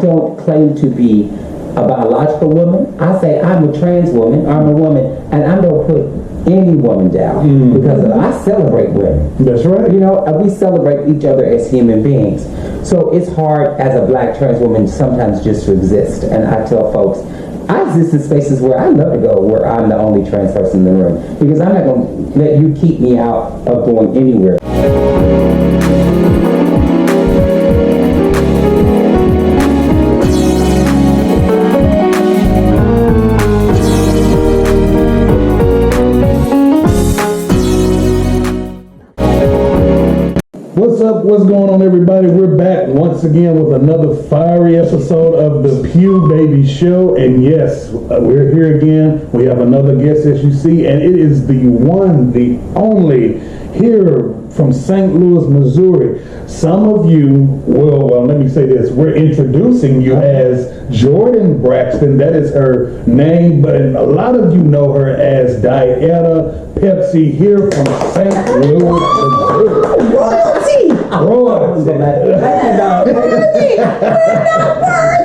don't claim to be a biological woman. I say I'm a trans woman, I'm a woman, and I don't put any woman down because I celebrate women. That's right. You know, we celebrate each other as human beings. So it's hard as a black trans woman sometimes just to exist. And I tell folks, I exist in spaces where I love to go, where I'm the only trans person in the room, because I'm not going to let you keep me out of going anywhere. What's up? What's going on, everybody? We're back once again with another fiery episode of the Pew Baby Show. And yes, we're here again. We have another guest, as you see, and it is the one, the only, here from St. Louis, Missouri. Some of you well, let me say this. We're introducing you as Jordan Braxton. That is her name, but a lot of you know her as Dieta Pepsi, here from St. Louis, Missouri. Royalty.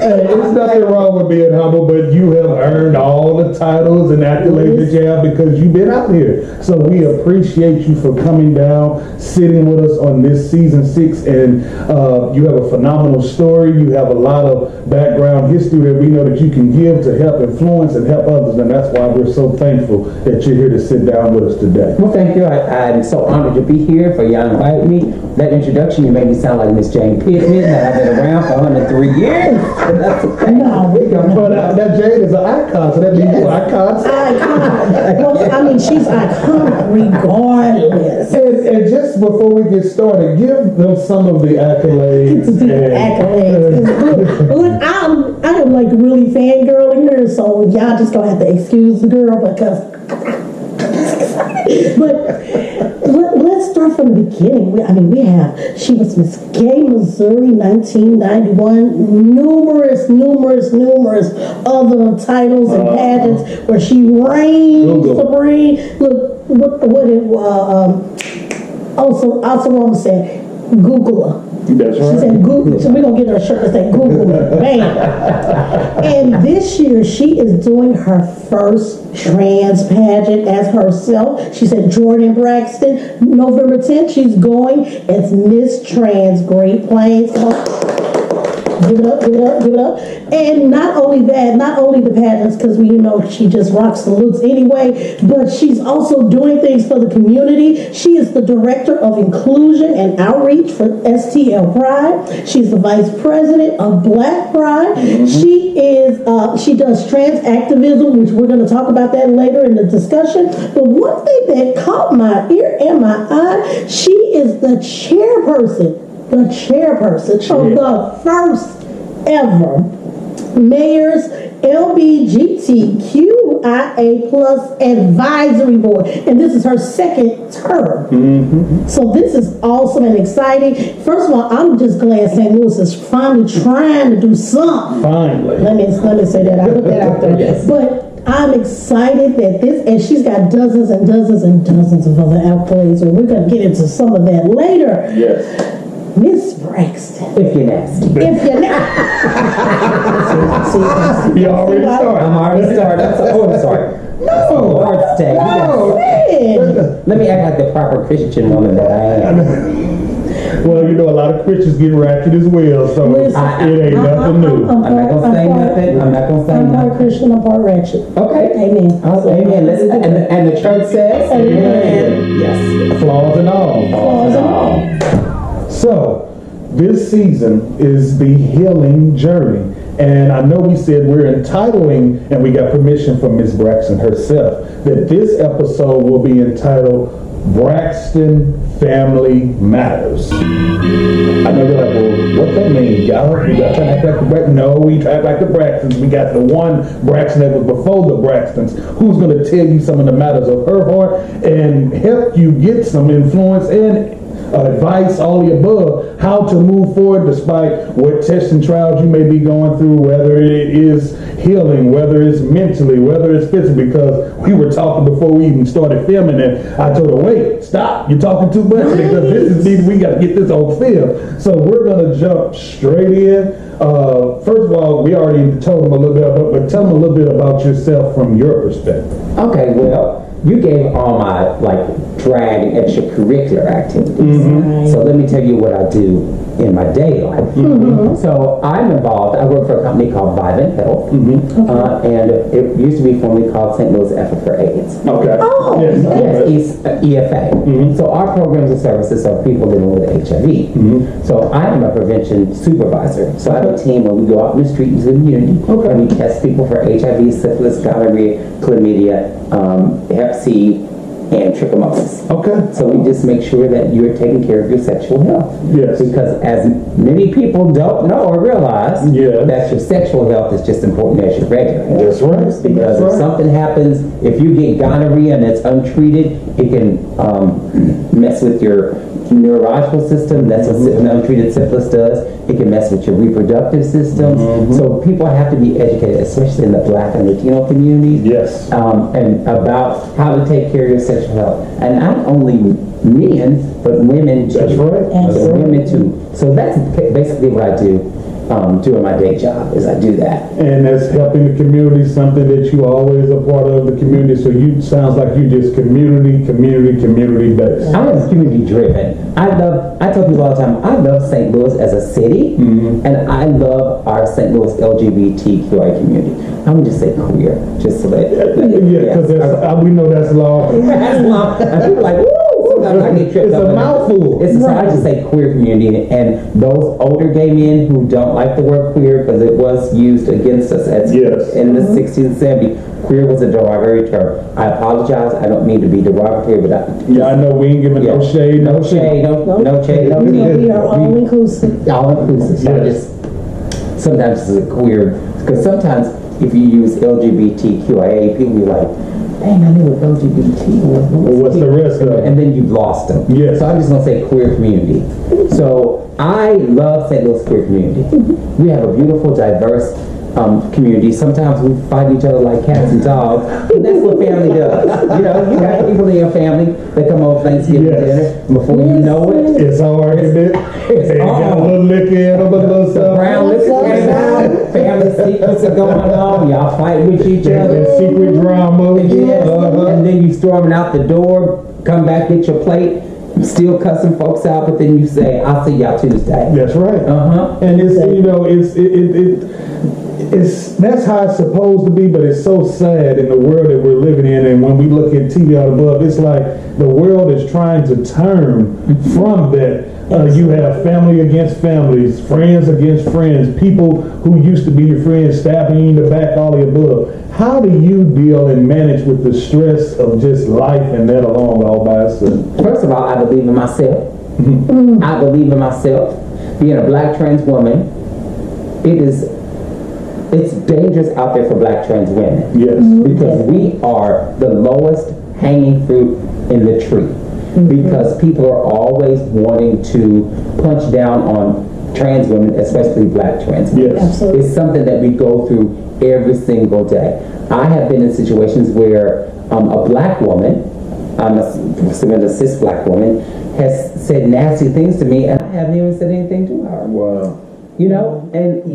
Hey, there's nothing wrong with being humble, but you have earned all the titles and accolades that you have because you've been out here. So we appreciate you for coming down, sitting with us on this season 6, and you have a phenomenal story. You have a lot of background history that we know that you can give to help influence and help others, and that's why we're so thankful that you're here to sit down with us today. Well, thank you. I'm so honored to be here. For y'all invited me. That introduction, you made me sound like Miss Jane Pittman, that I've been around for 103 years. But that's okay. But that Jane is an icon, so that means you're icon. Well, I mean, she's iconic regardless. And just before we get started, give them some of the accolades. Look, I am like really fangirling her, so y'all just gonna have to excuse the girl because. But let's start from the beginning. She was Miss Gay Missouri 1991, numerous other titles and pageants where she reigned supreme. Look, also Roma said, Google her. That's right. She said Google, so we're going to get her a shirt that said Google me. Bam. And this year, she is doing her first trans pageant as herself. She said Jordan Braxton. November 10th, she's going as Miss Trans Great Plains. Give it up. And not only that, not only the pageants, because we know she just rocks the looks anyway, but she's also doing things for the community. She is the director of inclusion and outreach for STL Pride. She's the vice president of Black Pride. She does trans activism, which we're going to talk about that later in the discussion. But one thing that caught my ear and my eye, she is the chairperson of the first ever Mayor's LGBTQIA plus advisory board, and this is her second term. So this is awesome and exciting. First of all, I'm just glad St. Louis is finally trying to do something. Finally, let me say that. I put that out there. Yes. But I'm excited that and she's got dozens and dozens and dozens of other accolades, and we're going to get into some of that later. Yes. Miss Braxton. If you're nasty. You already started. I'm already started. I'm sorry. No. Let me act like the proper Christian woman that I am. Well, you know, a lot of Christians get ratchet as well, so it ain't nothing new. I'm not going to say nothing. I'm part Christian, I'm part ratchet. Okay. Amen. Amen. And the church says, amen. Yes. Flaws and all. So, this season is the healing journey. And I know we said we're entitling, and we got permission from Miss Braxton herself, that this episode will be entitled Braxton Family Matters. I know you're like, well, what's that mean, y'all? We got to act like the Braxtons. No, we try like the Braxtons. We got the one Braxton that was before the Braxtons, who's going to tell you some of the matters of her heart and help you get some influence and advice, all the above, how to move forward despite what tests and trials you may be going through, whether it is healing, whether it's mentally, whether it's physically, because we were talking before we even started filming, and I told her, wait, stop, you're talking too much, because we got to get this on film. So we're going to jump straight in. first of all, we already told them a little bit about, but tell them a little bit about yourself from your perspective. Okay, well, you gave all my drag and extracurricular activities. Mm-hmm. So let me tell you what I do in my day life. Mm-hmm. So I'm involved. I work for a company called Vivint Health, and it used to be formerly called St. Louis Effort for AIDS. Okay. Oh, Yes, EFA. Mm-hmm. So our programs and services are people living with HIV. Mm-hmm. So I am a prevention supervisor. So I have a team where we go out in the street into the community and we test people for HIV, syphilis, gonorrhea, chlamydia, Hep C, and trichomonas. Okay. So we just make sure that you're taking care of your sexual health. Yes. Because as many people don't know or realize, Yes. that your sexual health is just important as your regular health. That's right. Because That's if right. something happens, if you get gonorrhea and it's untreated, it can mess with your neurological system. That's what an untreated syphilis does. It can mess with your reproductive system. So people have to be educated, especially in the Black and Latino communities. Yes. And about how to take care of your sexual health. And not only men, but women too. That's right. That's So right. women too. So that's basically what I do during my day job, is I do that. And that's helping the community, something that you always a part of the community. So you sounds like you just community based. I am community driven. I tell people all the time, I love St. Louis as a city, and I love our St. Louis LGBTQI community. I'm gonna just say queer, just to let Yeah, because we know that's law. That's long. And people are like, woo! Sometimes I get tripped It's up. a mouthful. So I just say queer community, and those older gay men who don't like the word queer because it was used against us in the 60s and 70s. Queer was a derogatory term. I apologize. I don't mean to be derogatory, but I know we ain't giving no shade, no shade, no shade, no tea. We are all inclusive. All inclusive. So I Yes. just sometimes it's a queer, because sometimes if you use LGBTQIA, people be like, dang, I knew what LGBT was. What's the rest of it? And then you've lost them. Yes. So I'm just gonna say queer community. So I love St. Louis queer community. We have a beautiful, diverse community. Sometimes we fight each other like cats and dogs. And that's what family does. You know, you got people in your family that come over Thanksgiving dinner. Before you know it, It's argument. They got a little liquor in them, a little the stuff. brown liquor came out. Family secrets are going on. Y'all fight with each other. That secret drama. Yes. Uh-huh. And then you storming out the door, come back, get your plate, still cussing folks out, but then you say, I'll see y'all Tuesday. That's right. And it's it's that's how it's supposed to be, but it's so sad in the world that we're living in. And when we look at TV out above, it's like the world is trying to turn from that. You have family against families, friends against friends, people who used to be your friends stabbing you in the back, all the above. How do you deal and manage with the stress of just life and that alone all by itself? First of all, I believe in myself. I believe in myself. Being a Black trans woman, it's dangerous out there for Black trans women. Yes. Because we are the lowest hanging fruit in the tree. Because people are always wanting to punch down on trans women, especially Black trans women. Yes. Absolutely. It's something that we go through every single day. I have been in situations where a Black woman, I'm a cis Black woman, has said nasty things to me, and I haven't even said anything to her. Wow. You know, and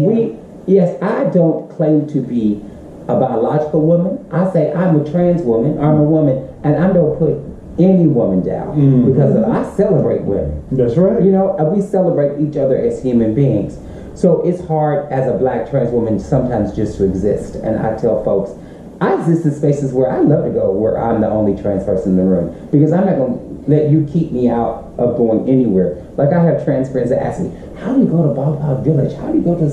I don't claim to be a biological woman. I say I'm a trans woman, I'm a woman, and I don't put any woman down because I celebrate women. That's right. You know, we celebrate each other as human beings. So it's hard as a Black trans woman sometimes just to exist. And I tell folks, I exist in spaces where I love to go, where I'm the only trans person in the room, because I'm not going to let you keep me out of going anywhere. Like I have trans friends that ask me, how do you go to Ballpark Village? How do you go to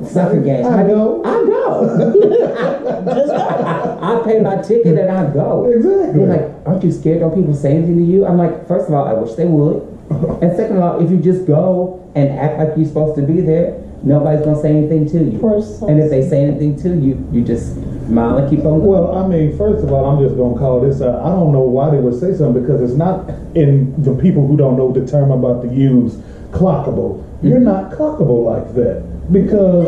soccer games? I go. I pay my ticket and I go. Exactly. They're like, aren't you scared? Don't people say anything to you? I'm like, first of all, I wish they would. And second of all, if you just go and act like you're supposed to be there, nobody's going to say anything to you. And if they say anything to you, you just smile and keep on going. Well, I mean, first of all, I'm just going to call this out. I don't know why they would say something, because it's not, in the people who don't know the term I'm about to use, clockable. You're not clockable like that. because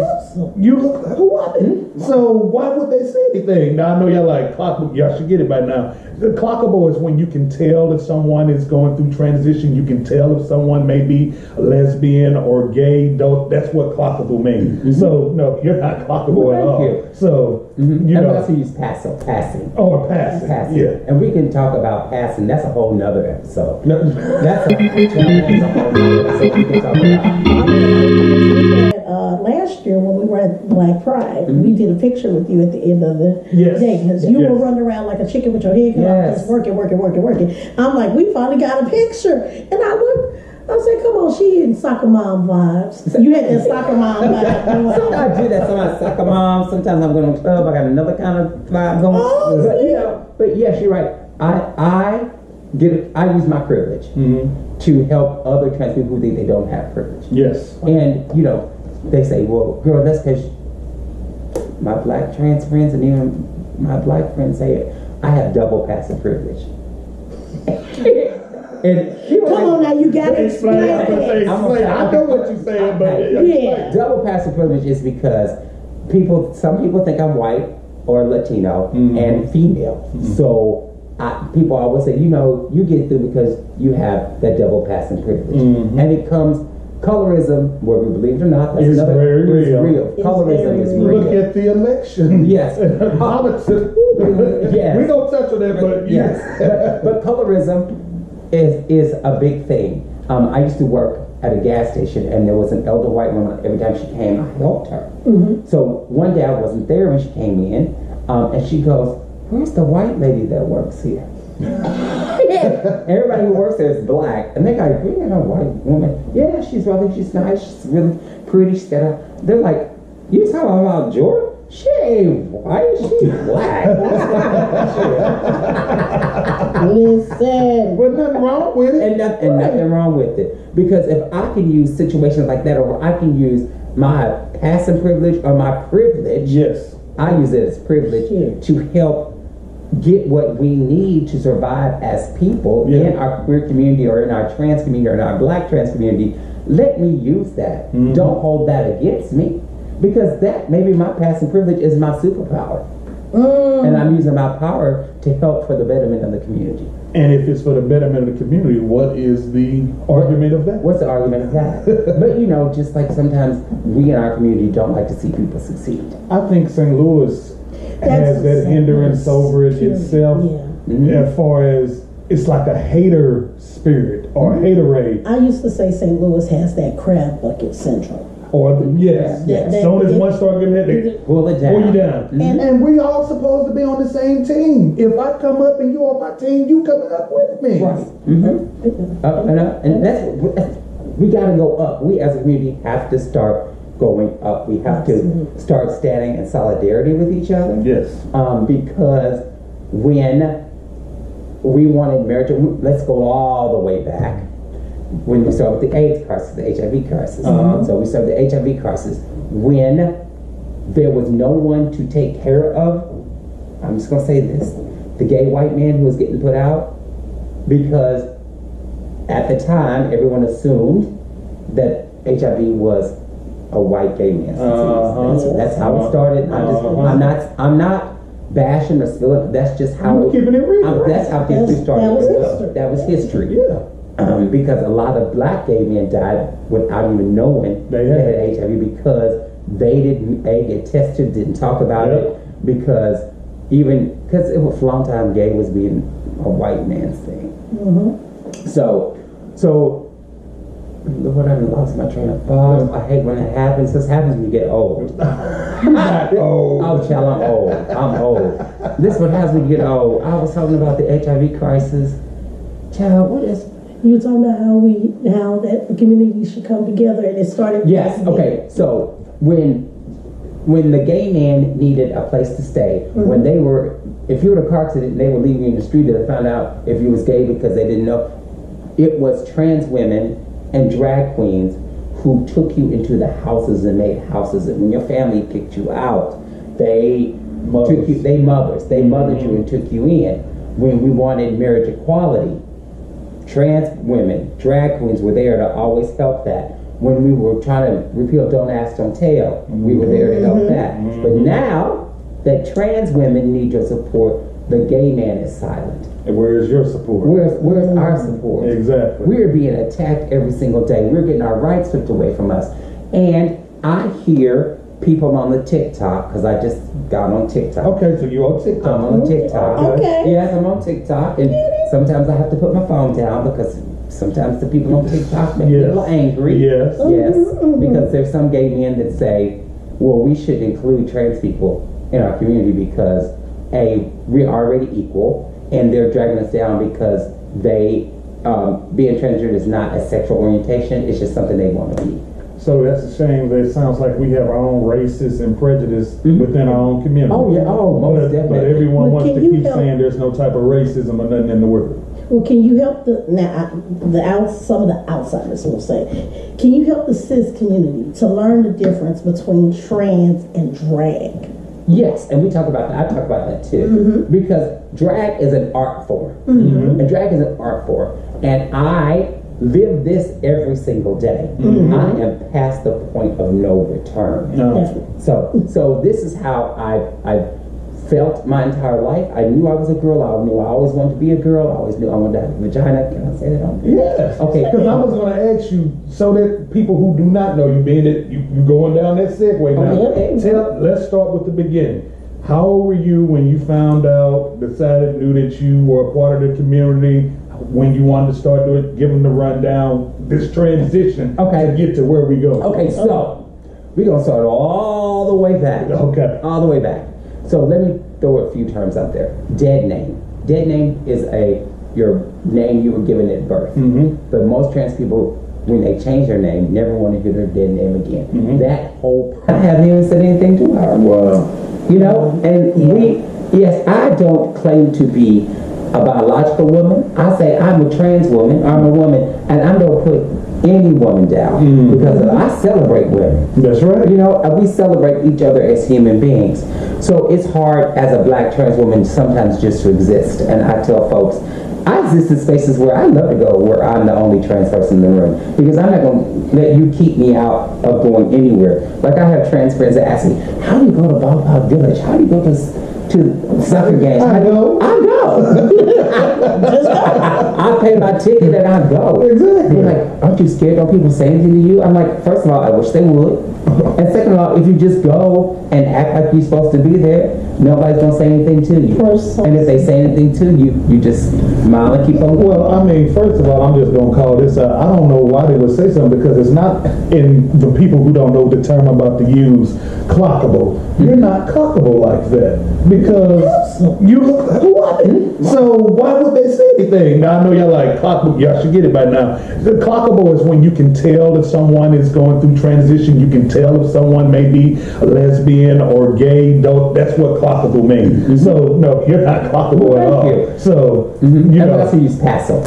you look like a woman. So why would they say anything? Now I know y'all like clockable. Y'all should get it by now. The clockable is when you can tell if someone is going through transition. You can tell if someone may be lesbian or gay. That's what clockable means. So no, you're not clockable at all. So you and know. we also use passing. Or passing. Yeah. And we can talk about passing. That's a whole nother episode. No. That's a whole nother episode we can talk about. Last year when we were at Black Pride, we did a picture with you at the end of the Yes. day because you Yes. were running around like a chicken with your head cut off, just working. I'm like, we finally got a picture, and I looked. I said, come on, she in soccer mom vibes. You had that soccer mom vibe. Sometimes I do that. Sometimes soccer mom. Sometimes I'm going to club. I got another kind of vibe going. But yes, you're right. I use my privilege to help other trans people who think they don't have privilege. Yes. And they say, well, girl, that's because my black trans friends and even my black friends say it. I have double passive privilege. And come on now, you gotta explain it. I know what you're saying, but double passive privilege is because some people think I'm white or Latino and female. So people always say, you get through because you have that double passive privilege, and it comes. Colorism, whether we believe it or not, that's very real. Colorism is real. Look at the election. Yes. Politics. Yes. We don't touch on that, but yes. But colorism is a big thing. I used to work at a gas station, and there was an elder white woman. Every time she came, I helped her. So one day I wasn't there when she came in, and she goes, "Where's the white lady that works here?" Everybody who works there is black, and they go, "We got a white woman. Yeah, she's nice. She's really pretty." They're like, "You talking about Jordan? She ain't white. She's black." Listen, but nothing wrong with it, and nothing wrong with it, because if I can use situations like that, or I can use my passive privilege or my privilege, yes, I use it as privilege to help get what we need to survive as people in our queer community or in our trans community or in our black trans community. Let me use that. Don't hold that against me, because that maybe my passive privilege is my superpower, and I'm using my power to help for the betterment of the community. And if it's for the betterment of the community, what is the argument of that? What's the argument of that? But just like sometimes we in our community don't like to see people succeed. I think St. Louis has that hindrance over it itself, as far as it's like a hater spirit or haterade. I used to say St. Louis has that crab bucket syndrome. Or yes. As soon as one start getting that, they pull you down. And we all supposed to be on the same team. If I come up and you on my team, you coming up with me. Right. Up and up, and we got to go up. We as a community have to start going up. We have to start standing in solidarity with each other. Yes. Because when we wanted marriage, let's go all the way back. When we started with the AIDS crisis, the HIV crisis. So we started the HIV crisis when there was no one to take care of. I'm just going to say this. The gay white man who was getting put out, because at the time everyone assumed that HIV was a white gay man's disease. That's how it started. I'm not bashing or spilling. That's just how keeping it real. That's how history started. That was history. Yeah. Because a lot of black gay men died without even knowing they had HIV, because they didn't get tested, didn't talk about it, because it was a long time gay was being a white man's thing. So Lord, I lost my train of thought. I hate when it happens. This happens when you get old. Not old. Oh, child, I'm old. This is what happens when you get old. I was talking about the HIV crisis. Child, what is... You were talking about how that the community should come together, and it started. Yes. Okay. So when the gay man needed a place to stay, when they were, if you were in a car accident and they were leaving you in the street, they found out if you was gay because they didn't know. It was trans women and drag queens who took you into the houses and made houses, and when your family kicked you out, they mothered you and took you in. When we wanted marriage equality, trans women, drag queens were there to always help that. when we were trying to repeal Don't Ask, Don't Tell, we were there to help that. But now that trans women need your support, the gay man is silent. And where is your support? Where's our support? Exactly. We're being attacked every single day. We're getting our rights stripped away from us. And I hear people on the TikTok, because I just got on TikTok. Okay, so you're on TikTok. I'm on TikTok. Okay. Yes, I'm on TikTok. And sometimes I have to put my phone down because sometimes the people on TikTok make me a little angry. Yes. Yes. Because there's some gay men that say, well, we should include trans people in our community because, A, we're already equal, and they're dragging us down because they, being transgender is not a sexual orientation, it's just something they want to be. So that's a shame that it sounds like we have our own races and prejudice within our own community. Oh, yeah. Oh, most But definitely. everyone Well, wants can to you keep help- saying there's no type of racism or nothing in the world. Well, can you help some of the outsiders will say, can you help the cis community to learn the difference between trans and drag? Yes, and we talk about that. I talk about that too. Because drag is an art form. And drag is an art form. And I live this every single day. I am past the point of no return. Definitely. So this is how I've felt my entire life. I knew I was a girl. I knew I always wanted to be a girl. I always knew I wanted to have a vagina. Can I say that on? Yes. Okay. Because I was going to ask you, so that people who do not know you, being that you going down that segue now. Okay. Let's start with the beginning. How old were you when you found out, knew that you were a part of the community, when you wanted to start doing, give them the rundown, this transition to get to where we go? Okay, so we're going to start all the way back. Okay. All the way back. So let me throw a few terms out there. Dead name. Dead name is your name you were given at birth. But most trans people, when they change their name, never want to hear their dead name again. That whole I haven't even said anything to her. Wow. You know, and yes, I don't claim to be a biological woman. I say I'm a trans woman, I'm a woman, and I don't put any woman down because I celebrate women. That's right. You know, we celebrate each other as human beings. So it's hard as a black trans woman sometimes just to exist. And I tell folks, I exist in spaces where I love to go, where I'm the only trans person in the room. Because I'm not going to let you keep me out of going anywhere. Like I have trans friends that ask me, how do you go to Ballpark Village? How do you go to soccer games? I go. I pay my ticket and I go. Exactly. They're like, aren't you scared? Don't people say anything to you? I'm like, first of all, I wish they would. And second of all, if you just go and act like you're supposed to be there, nobody's gonna say anything to you. And if they say anything to you, you just smile and keep on going. Well, I mean, first of all, I'm just going to call this out. I don't know why they would say something because it's not, in the people who don't know the term I'm about to use, clockable. You're not clockable like that because you look what? So why would they say anything? Now, I know y'all like clockable. Y'all should get it by now. The clockable is when you can tell if someone is going through transition. You can tell if someone may be a lesbian or gay. That's what clockable means. So no, you're not clockable at all. So you and know. we also use passing.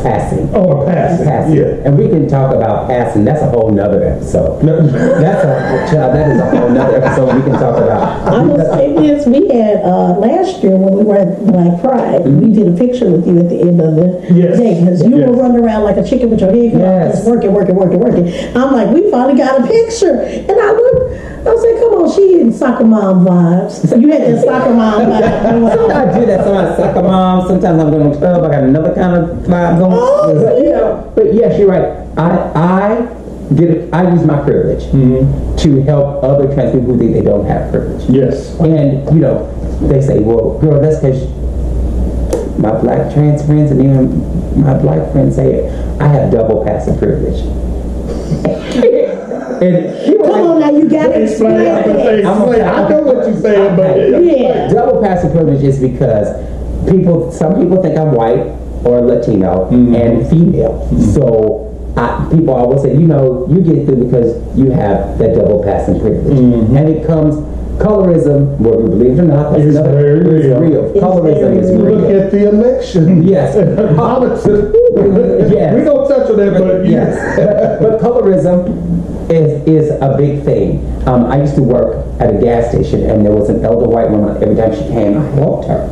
Or passing. Yeah. And we can talk about passing. That's a whole nother episode. That is a whole nother episode we can talk about. I'm gonna say this: we had last year when we were at Black Pride, we did a picture with you at the end of the day because you were running around like a chicken with your head just working. I'm like, we finally got a picture, and I looked. I said, come on, she in soccer mom vibes. So you had that soccer mom vibe. Sometimes I do that. Sometimes soccer mom. Sometimes I'm going to club. I got another kind of vibe going. You know, but yes, you're right. I use my privilege to help other trans people who think they don't have privilege. Yes. And, you know, they say, well, girl, that's because my black trans friends and even my black friends say I have double passive privilege. Come on now, you gotta explain it. I know what you're saying, but double passive privilege is because some people think I'm white or Latino and female. So people always say, you know, you get through because you have that double passing privilege. And it comes, colorism, whether we believe it or not, it's very real. Colorism is real. Look at the election. Yes. Politics. Yes. We don't touch on that, but yes. But colorism is a big thing. I used to work at a gas station, and there was an elder white woman. Every time she came, I helped her.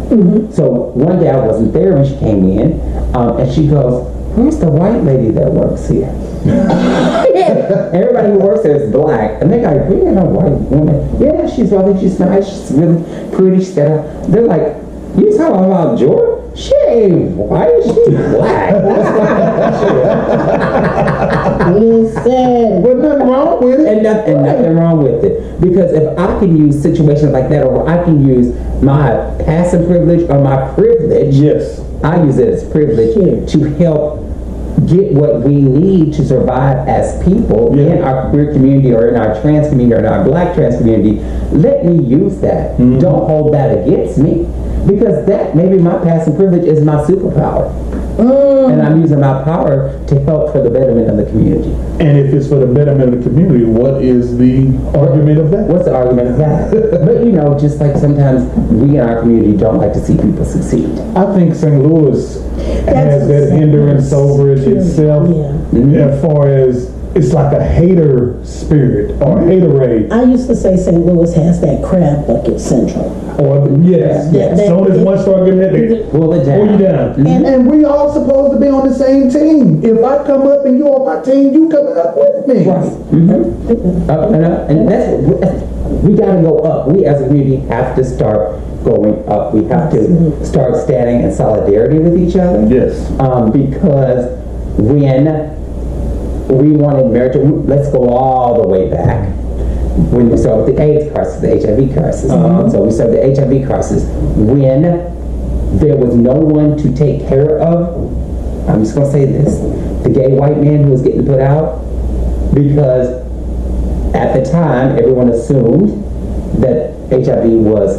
So one day I wasn't there when she came in, and she goes, "Where's the white lady that works here?" Everybody who works there is black, and they got a green and a white woman. Yeah, she's nice, she's really pretty. They're like, you talking about Jordan? She ain't white, she's black. Listen. But nothing wrong with it. And nothing wrong with it. Because if I can use situations like that, or I can use my passive privilege or my privilege, Yes. I use it as privilege to help get what we need to survive as people in our queer community or in our trans community or in our black trans community. Let me use that. Don't hold that against me, because that maybe my passive privilege is my superpower. And I'm using my power to help for the betterment of the community. And if it's for the betterment of the community, what is the argument of that? What's the argument of that? But just like sometimes we in our community don't like to see people succeed. I think St. Louis has that hindrance over it itself, as far as it's like a hater spirit or haterade. I used to say St. Louis has that crab bucket syndrome. Or yes. As soon as one start getting that, they Pull it pull you down. down. And we all supposed to be on the same team. If I come up and you on my team, you coming up with me. Right. And that's we got to go up. We as a community have to start going up. We have to start standing in solidarity with each other. Yes. Because when we wanted marriage, let's go all the way back. When we started with the AIDS crisis, the HIV crisis. So we started the HIV crisis when there was no one to take care of. I'm just going to say this: the gay white man who was getting put out, because at the time everyone assumed that HIV was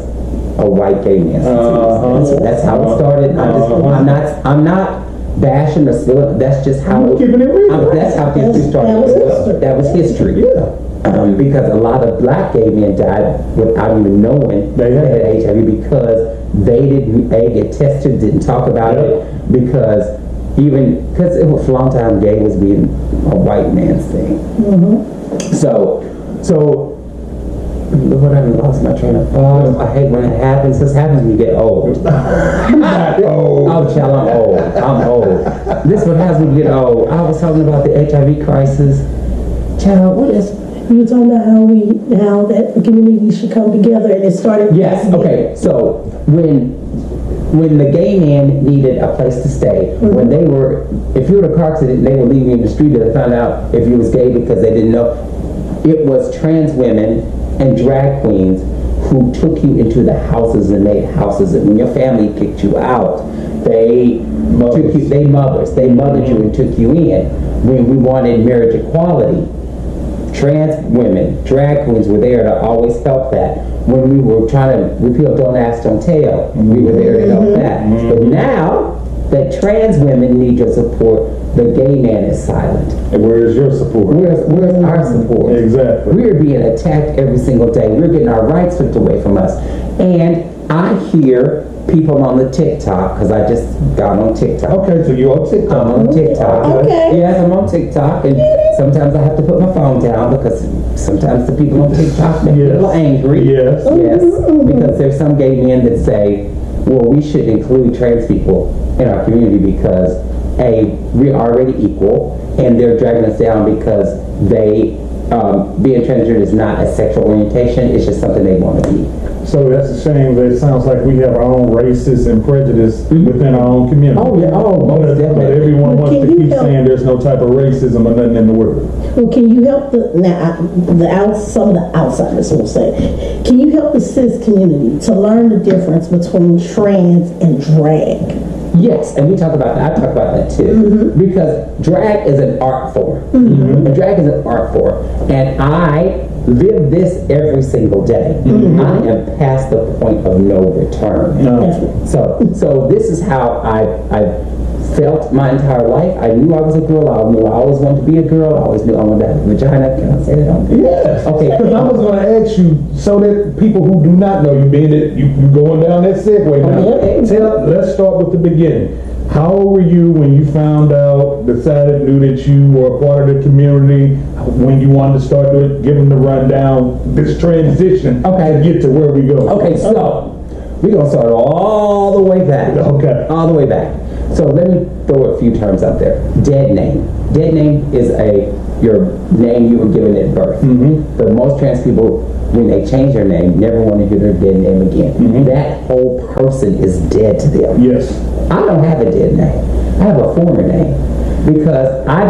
a white gay man's disease. So that's how it started. I'm not bashing or still. That's just how. Keeping it real. That's how history started. That was history. Yeah. Because a lot of black gay men died without even knowing they had HIV, because they didn't get tested, didn't talk about it, because it was for a long time gay was being a white man's thing. So Lord, I lost my train of thought. I hate when it happens. This happens when you get old. I'm not old. Oh, child, I'm old. This is what happens when you get old. I was talking about the HIV crisis. Child, what is... You were talking about how that community should come together, and it started. Yes. Okay. So when the gay man needed a place to stay, when they were, if you were in a car accident and they were leaving you in the street, they found out if you was gay because they didn't know. It was trans women and drag queens who took you into the houses and made houses, and when your family kicked you out, they mothered you and took you in. When we wanted marriage equality, trans women, drag queens were there to always help that. When we were trying to repeal Don't Ask, Don't Tell, we were there to help that. But now that trans women need your support, the gay man is silent. And where is your support? Where's our support? Exactly. We're being attacked every single day. We're getting our rights stripped away from us. And I hear people on the TikTok, because I just got on TikTok. Okay, so you're on TikTok. I'm on TikTok. Okay. Yes, I'm on TikTok, and sometimes I have to put my phone down because sometimes the people on TikTok make people angry. Yes. Yes, because there's some gay men that say, well, we should include trans people in our community because we're already equal, and they're dragging us down because they being transgender is not a sexual orientation, it's just something they want to be. So that's a shame that it sounds like we have our own racism and prejudice within our own community. Oh, yeah. Oh, most But definitely. everyone wants to keep saying there's no type of racism or nothing in the world. Well, can you help some of the outsiders will say, can you help the cis community to learn the difference between trans and drag? Yes, and we talk about that. I talk about that too, because drag is an art form. Drag is an art form, and I live this every single day. I am past the point of no return. So this is how I've felt my entire life. I knew I was a girl. I knew I always wanted to be a girl. I always knew I wanted to have a vagina. Can I say that on? Yes. Okay. Because I was going to ask you, so that people who do not know you, being that you going down that segue now, let's start with the beginning. How old were you when you found out, knew that you were a part of the community, when you wanted to start doing, give them the rundown, this transition to get to where we go? Okay, so we're going to start all the way back. Okay. All the way back. So let me throw a few terms out there. Dead name. Dead name is your name you were given at birth. But most trans people, when they change their name, never want to hear their dead name again. That whole person is dead to them. Yes. I don't have a dead name. I have a former name because I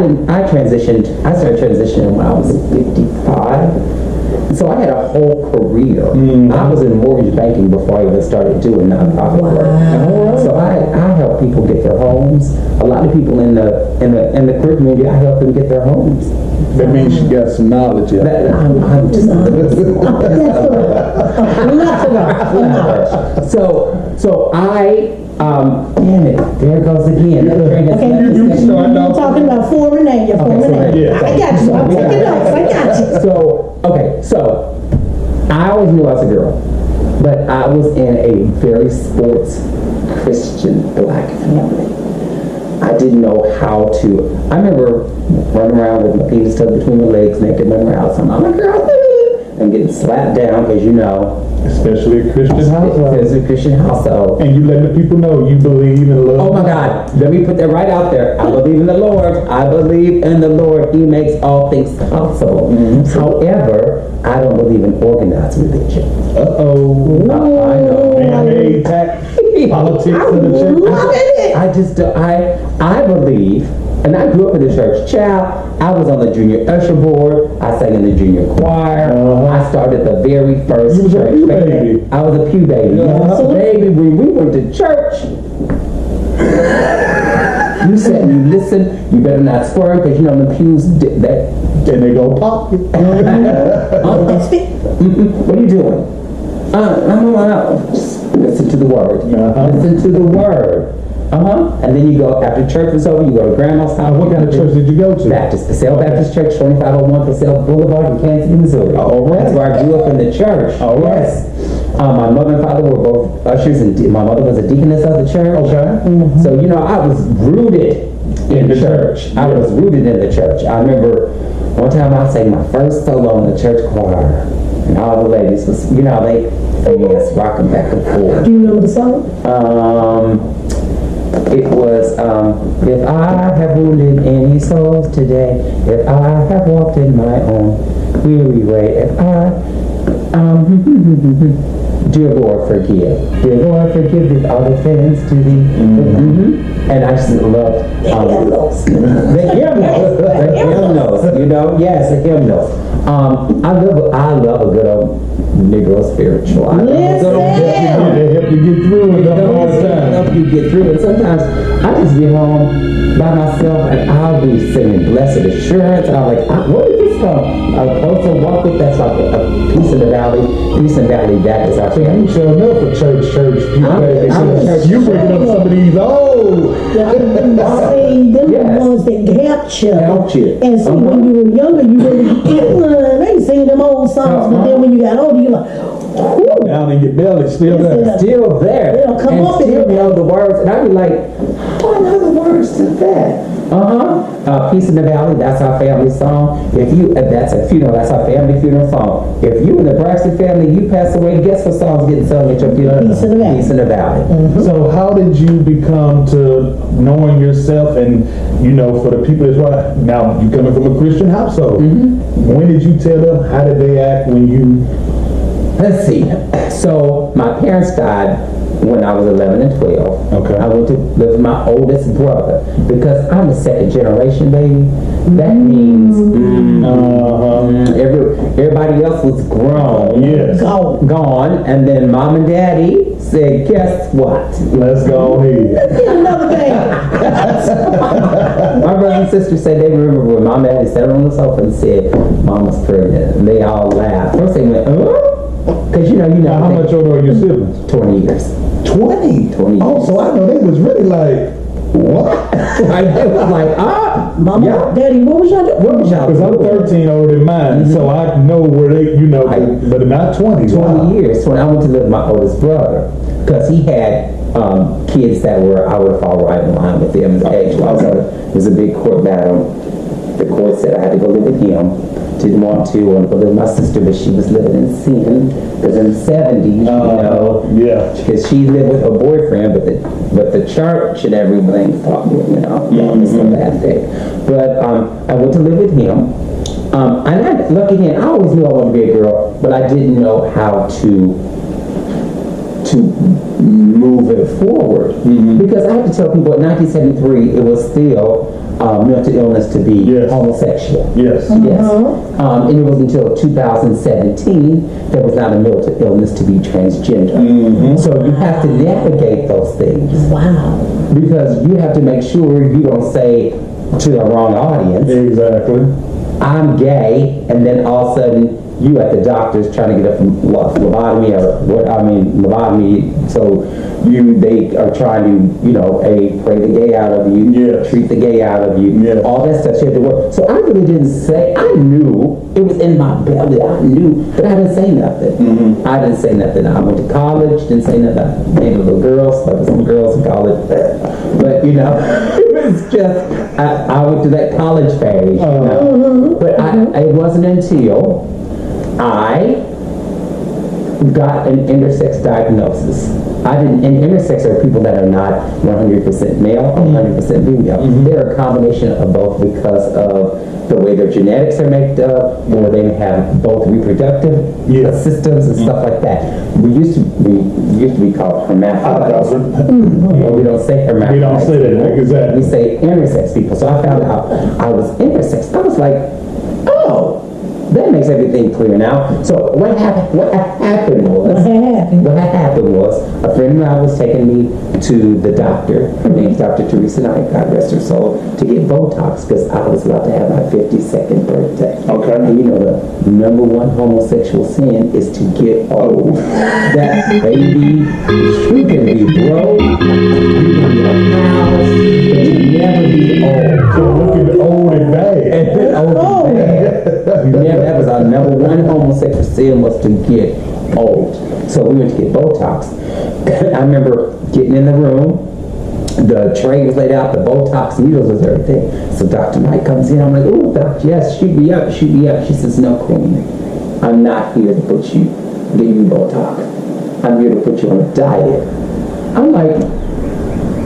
started transitioning when I was 55. So I had a whole career. I was in mortgage banking before I even started doing nonprofit work. So I help people get their homes. A lot of people in the queer community, I help them get their homes. That means you got some knowledge. Yeah. I'm just so I damn it, there it goes again. Okay, You start you're off talking about former name, your former name. yeah. I got you. I'm taking notes. I got you. So I always knew I was a girl, but I was in a very sports Christian black family. I didn't know how to. I remember running around with my penis tucked between my legs, naked, running around. So I'm like, girl, and getting slapped down because Especially a Christian household. It's a Christian household. And you let the people know you believe in love. Oh my God, let me put that right out there. I believe in the Lord. I believe in the Lord. He makes all things possible. However, I don't believe in organized religion. Uh-oh. I know. Man-made politics in the church. I just, I believe, and I grew up in the church. Child, I was on the junior usher board. I sang in the junior choir. I started the very first You was a church. pew baby. I was a pew baby. Baby, when we went to church, you said you listen, you better not squirm because you know the pews that. And they go pop. What are you doing? Just listen to the word. Listen to the word. And then you go, after church is over, you go to grandma's house. What kind of church did you go to? Baptist. Paseo Baptist Church, 2501 Paseo Boulevard in Kansas City, Missouri. All right. That's where I grew up in the church. All right. Yes. My mother and father were both ushers, and my mother was a deaconess of the church. Okay. So, I was rooted in the church. I was rooted in the church. I remember one time I sang my first solo in the church choir. And all the ladies was, they yes, rocking back and forth. Do you remember the song? It was, if I have wounded any souls today, if I have walked in my own weary way, if I, dear Lord, forgive. Dear Lord, forgive these all offense to thee. And I just loved the hymnals, yes, the hymnals. I love a good old Negro spiritual. I love a good old They help you get through it all the time. help you get through it. Sometimes I just get home by myself and I'll be singing Blessed Assurance. And I'm like, where did this come? A closer walk with that's like a Peace in the Valley. Peace in the Valley, that is our family. You showing up for church. I'm You bringing up some of these old. Them the ones that helped you. And so when you were younger, you really ain't singing them old songs, but then when you got older, you're like, whew. Down in your belly, still there. Still there. It'll come and up still in know the words. And I'd be like, what are the words to that? Peace in the Valley, that's our family song. That's a funeral, that's our family funeral song. If you in the Braxton family, you pass away, guess what song's getting sung at your funeral? Peace in the Valley. Peace in the Valley. So how did you become to knowing yourself and, for the people that's right now, you coming from a Christian household. When did you tell them? How did they act when you? Let's see. So my parents died when I was 11 and 12. Okay. I went to live with my oldest brother because I'm a second generation baby. That means everybody else was grown. Yes. Gone. And then mom and daddy said, guess what? Let's go ahead. Another thing. My brother and sister said they remember when mom and daddy sat on the sofa and said, Mom was pregnant. And they all laughed. First they went, because you know. How much older are your siblings? 20 years. 20? 20 Oh, years. so I know they was really like, what? It was like, Mama, yeah. Daddy, what was y'all doing? What was y'all Because I'm doing? 13 older than mine, so I know where they, but not 20. 20 years when I went to live with my oldest brother because he had kids that I would fall right in line with them age-wise. So it was a big court battle. The court said I had to go live with him. Didn't want to go live with my sister, but she was living in sin. because in the 70s, you know, Yeah. because she lived with her boyfriend, but the church and everything thought, you know, that was a bad thing. But I went to live with him. And I, lucky him, I always knew I wanted to be a girl, but I didn't know how to move it forward. Because I had to tell people in 1973, it was still mental illness to be homosexual. Yes. Yes. And it was until 2017 there was not a mental illness to be transgender. So you have to navigate those things. Wow. Because you have to make sure you don't say to the wrong audience, Exactly. I'm gay, and then all of a sudden you at the doctor's trying to get a lobotomy or lobotomy. So they are trying to, you know, pray the gay out of you, treat the gay out of you, all that stuff. You had to work. So I really didn't say. I knew it was in my belly. I knew, but I didn't say nothing. I didn't say nothing. I went to college, didn't say nothing. I dated little girls, slept with some girls in college, but you know, it was just I went through that college phase. You know? But it wasn't until I got an intersex diagnosis. And intersex are people that are not 100% male or 100% female. They're a combination of both because of the way their genetics are made up, or they have both reproductive systems and stuff like that. We used to be called hermaphrodites. Well, we don't say hermaphrodites. We don't say that, exactly. We say intersex people. So I found out I was intersex. I was like, oh, that makes everything clear now. So what happened was a friend of mine was taking me to the doctor. Her name's Dr. Teresa Knight, God rest her soul, to get Botox because I was about to have my 52nd birthday. Okay. And you know the number one homosexual sin is to get old. That baby, you can be broke, you can be a house, but you never be old. So looking old and bad. That was our number one homosexual sin, was to get old. So we went to get Botox. I remember getting in the room, the tray was laid out, the Botox needles was everything. So Dr. Knight comes in, I'm like, oh, doctor, yes, shoot me up. She says, no, queen, I'm not here to give you Botox. I'm here to put you on a diet. I'm like,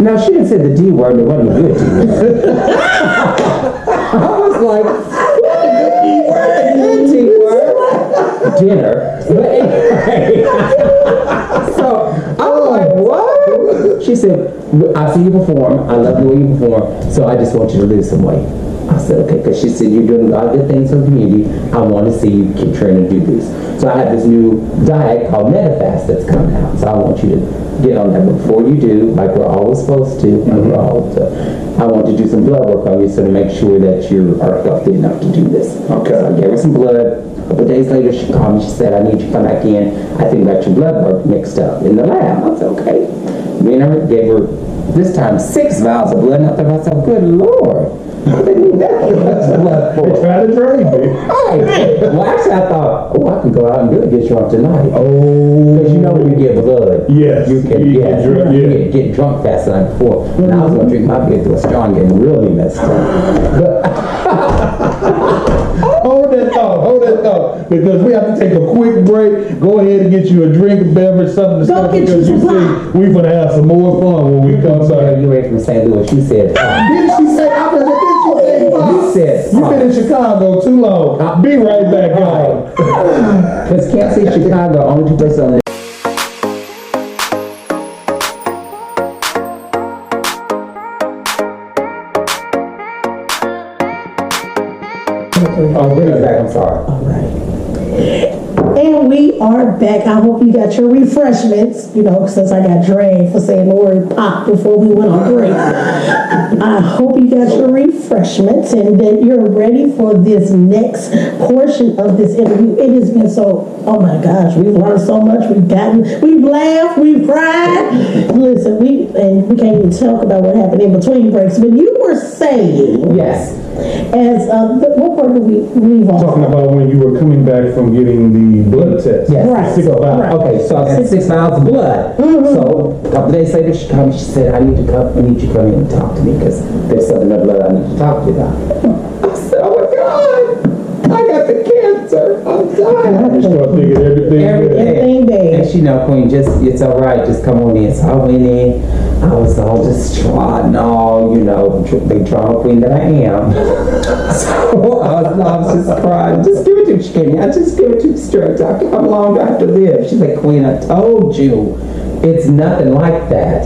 now she didn't say the D word, it wasn't good to me. I was like, dinner. But anyway, so I was like, what? She said, I see you perform. I love the way you perform. So I just want you to lose some weight. I said, okay, because she said, you're doing a lot of good things for the community. I want to see you keep trying to do this. So I have this new diet called MetaFast that's coming out. So I want you to get on that. But before you do, like we're always supposed to, I want to do some blood work on you so to make sure that you are healthy enough to do this. Okay. So I gave her some blood. A couple of days later, she called me. She said, I need you to come back in. I think got your blood work mixed up in the lab. I said, okay. Me and her gave her, this time, 6 vials of blood. And I thought to myself, good Lord. They need that much blood for. They try to drain me. Right. Well, actually, I thought, oh, I can go out and really get drunk tonight. Oh. Because you know when you get blood, yes, you can get drunk faster than before. And I was going to drink my beer to a straw and get really messed up. But Hold that thought, because we have to take a quick break. Go ahead and get you a drink, a beverage, something to stop, because you see, we're going to have some more fun when we come back. You ain't from St. Louis. You said, Didn't she say, you said, you've been in Chicago too long. Be right back, y'all. Because Kansas City, Chicago, only 2 places on the Oh, bring it back. I'm sorry. All right. And we are back. I hope you got your refreshments, you know, since I got dragged for saying the word pop before we went on break. I hope you got your refreshments and that you're ready for this next portion of this interview. It has been so, oh my gosh, we've learned so much. We've laughed, we've cried. Listen, we can't even talk about what happened in between breaks, but you were saying, yes. As what part did we leave off? Talking about when you were coming back from getting the blood test. Yes. Right. 6 vials. Right. Okay, so I got 6 vials of blood. So a couple days later, she called me. She said, I need you to come in and talk to me because there's something in the blood I need to talk to you about. I said, oh my God, I got the cancer. I'm dying. You start thinking everything. Everything know, Queen, just, it's all right, just come on in. So I went in, I was all distraught and all, you know, big drama queen that I am. So I was just crying, just give it to me. She came in, I just give it to you straight, doctor, how long do I have to live? She's like, Queen, I told you, it's nothing like that.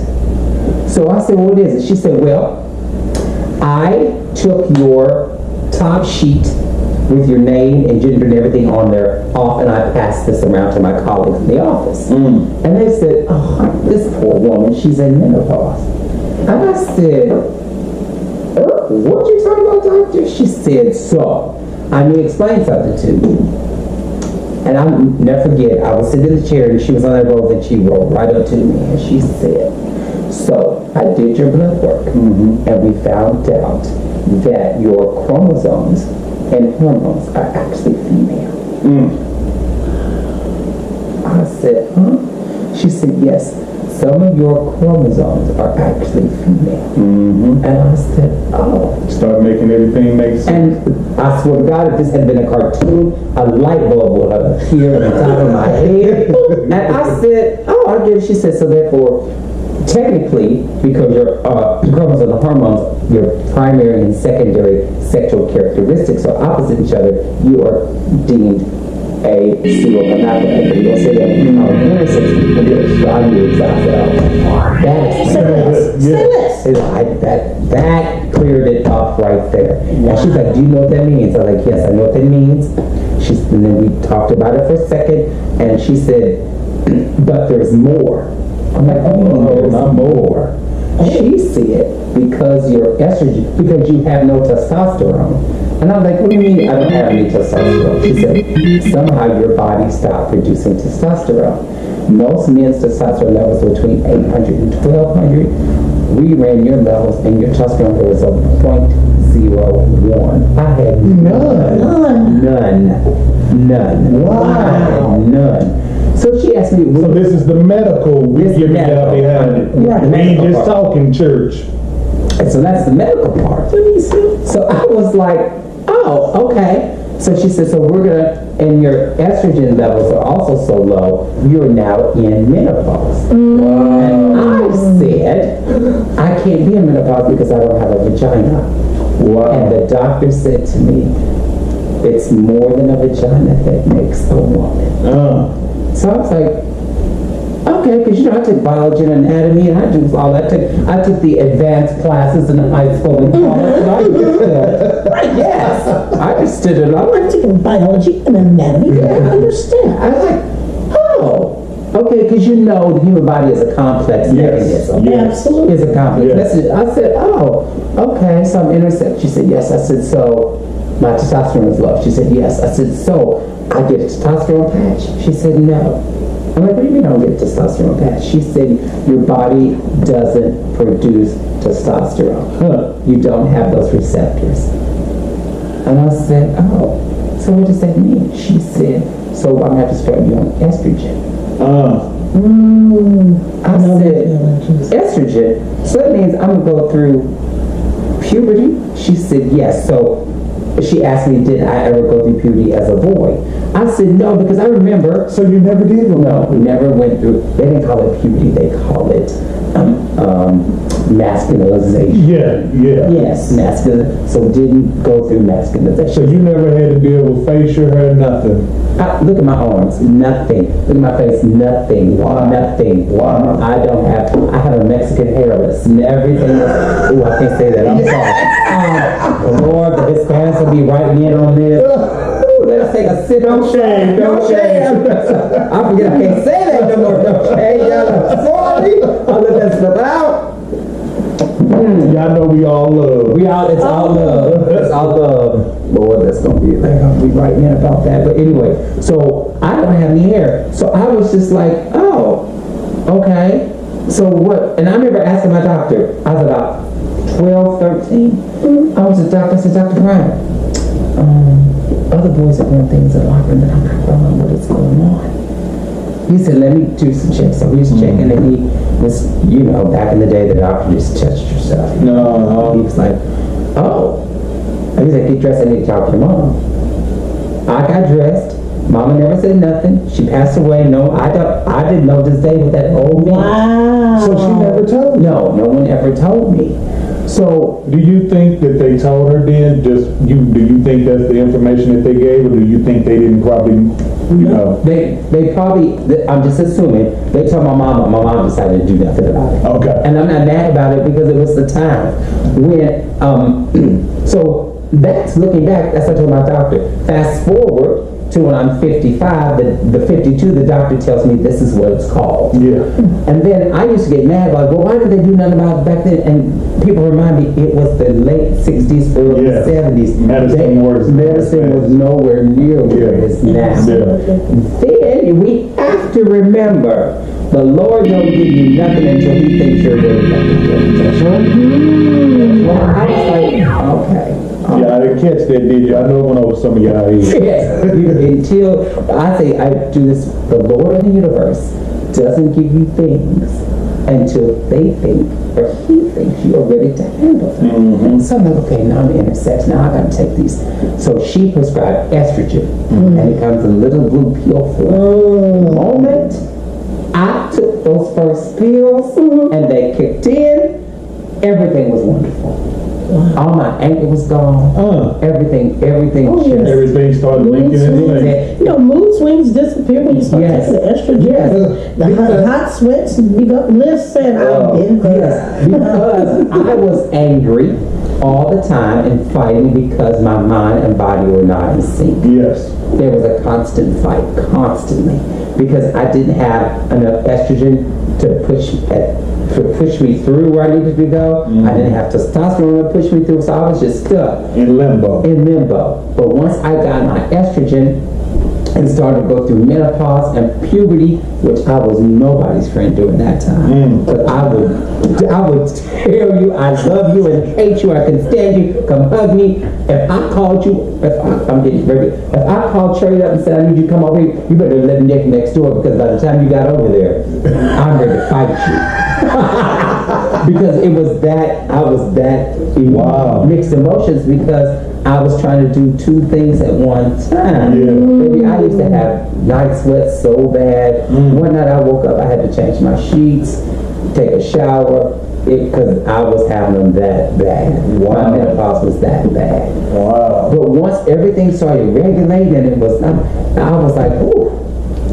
So I said, what is it? She said, well, I took your top sheet with your name and gender and everything on there off, and I passed this around to my colleagues in the office. And they said, oh, this poor woman, she's in menopause. And I said, what you talking about, doctor? She said, so, I need to explain something to you. And I'll never forget, I was sitting in the chair and she was on that roll and she rolled right up to me and she said, so, I did your blood work and we found out that your chromosomes and hormones are actually female. I said, huh? She said, yes, some of your chromosomes are actually female. And I said, oh. Start making everything make sense. And I swear to God, if this had been a cartoon, a light bulb would have appeared on the top of my head. And I said, oh, I get it. She said, so therefore, technically, because your chromosomes and hormones, your primary and secondary sexual characteristics are opposite each other, you are deemed a pseudo-hermaphrodite. We don't say that intersex, but you're that cleared it up right there. And she's like, do you know what that means? I was like, yes, I know what that means. And then we talked about it for a second, and she said, but there's more. I'm like, oh, there's not more. She said, because your estrogen, because you have no testosterone. And I'm like, what do you mean I don't have any testosterone? She said, somehow your body stopped producing testosterone. Most men's testosterone levels are between 800 and 1200. We ran your levels and your testosterone there was a 0.01. I had none. Wow. None. So she asked me, so this is the medical we give it out behind it. Right. We ain't just talking church. And so that's the medical part. So I was like, oh, okay. So she said, so we're gonna, and your estrogen levels are also so low, you're now in menopause. And I said, I can't be in menopause because I don't have a vagina. And the doctor said to me, it's more than a vagina that makes a woman. So I was like, okay, because you know I took biology and anatomy and I do all that. I took the advanced classes in high school and college. And I understood. Yes, I understood it. I'm like, taking biology and anatomy. yeah, I understand. I was like, oh, okay, because you know the human body is a complex mechanism. Absolutely. It's a complex message. I said, oh, okay, so I'm intersex. She said, yes. I said, so my testosterone is low. She said, yes. I said, so I get a testosterone patch? She said, no. I'm like, what do you mean I don't get a testosterone patch? She said, your body doesn't produce testosterone. You don't have those receptors. And I said, oh, so what does that mean? She said, so I'm going to have to start you on estrogen. I said, estrogen? So that means I'm going to go through puberty? She said, yes. So she asked me, did I ever go through puberty as a boy? I said, no, because I remember. So you never did? No, we never went through, they didn't call it puberty, they call it masculinization. Yes, masculine. So didn't go through masculinization. So you never had to deal with facial hair, nothing? Look at my arms, nothing. Look at my face, nothing. Wow. Nothing. Wow. I have a Mexican hairless and everything. Ooh, I can't say that, I'm sorry. Lord, the Hispanics will be writing in on this. Let's take a sip. No shame. I forget I can't say that no more. No shame. I'm sorry. I'll let that slip out. Y'all know we all love. It's all love. It's all love. Lord, that's gonna be like I'll be writing in about that. But anyway, so I don't have any hair. So I was just like, oh, okay. So what? And I remember asking my doctor, I was about 12, 13. I was a doctor. I said, Dr. Brown, other boys are doing things in the locker room and I'm not knowing what is going on. He said, let me do some checks. So he was checking and he was, you know, back in the day the doctor just touched yourself. No. He was like, oh. And he's like, get dressed, I need to talk to your mom. I got dressed. Mama never said nothing. She passed away. No, I didn't know this day what that old meant. Wow. So she never told you? No, no one ever told me. So Do you think that they told her then? Do you think that's the information that they gave, or do you think they didn't probably, you know? they probably, I'm just assuming, they told my mom. My mom decided to do nothing about it. Okay. And I'm not mad about it because it was the time when, so that's looking back, that's what I told my doctor. Fast forward to when I'm 55, the 52, the doctor tells me this is what it's called. Yeah. And then I used to get mad, like, well, why did they do nothing about it back then? And people remind me it was the late 60s, early Yeah. 70s. Medicine was nowhere near where it is now. Yeah. Then we have to remember, the Lord don't give you nothing until He thinks you're ready to do it. That's right. Well, I was like, okay. Yeah, I didn't catch that, did you? I know it went over some of y'all heads. Yes, until I say I do this, the Lord of the universe doesn't give you things until they think or He thinks you are ready to handle them. So I'm like, okay, now I'm intersex. Now I got to take these. So she prescribed estrogen, and it comes in little blue pill form. The moment I took those first pills and they kicked in, everything was wonderful. All my anger was gone. Everything just. Everything started linking into things. You know, mood swings disappear when you start Yes. taking the estrogen. Yes. The hot sweats, big up lifts, and I've been there. Yes, because I was angry all the time and fighting because my mind and body were not in sync. Yes. There was a constant fight, constantly, because I didn't have enough estrogen to push me through where I needed to go. I didn't have testosterone to push me through, so I was just stuck In limbo. But once I got my estrogen and started to go through menopause and puberty, which I was nobody's friend during that time. But I would tell you I love you and hate you, I can stand you, come hug me. If I called you, I'm getting ready. If I called Trey up and said I need you to come over here, you better let Nick next door, because by the time you got over there, I'm ready to fight you. Because I was that mixed emotions, because I was trying to do two things at one time. Yeah. Baby, I used to have night sweats so bad. One night I woke up, I had to change my sheets, take a shower, because I was having them that bad. My menopause was that bad. Wow. But once everything started regulating, I was like, ooh.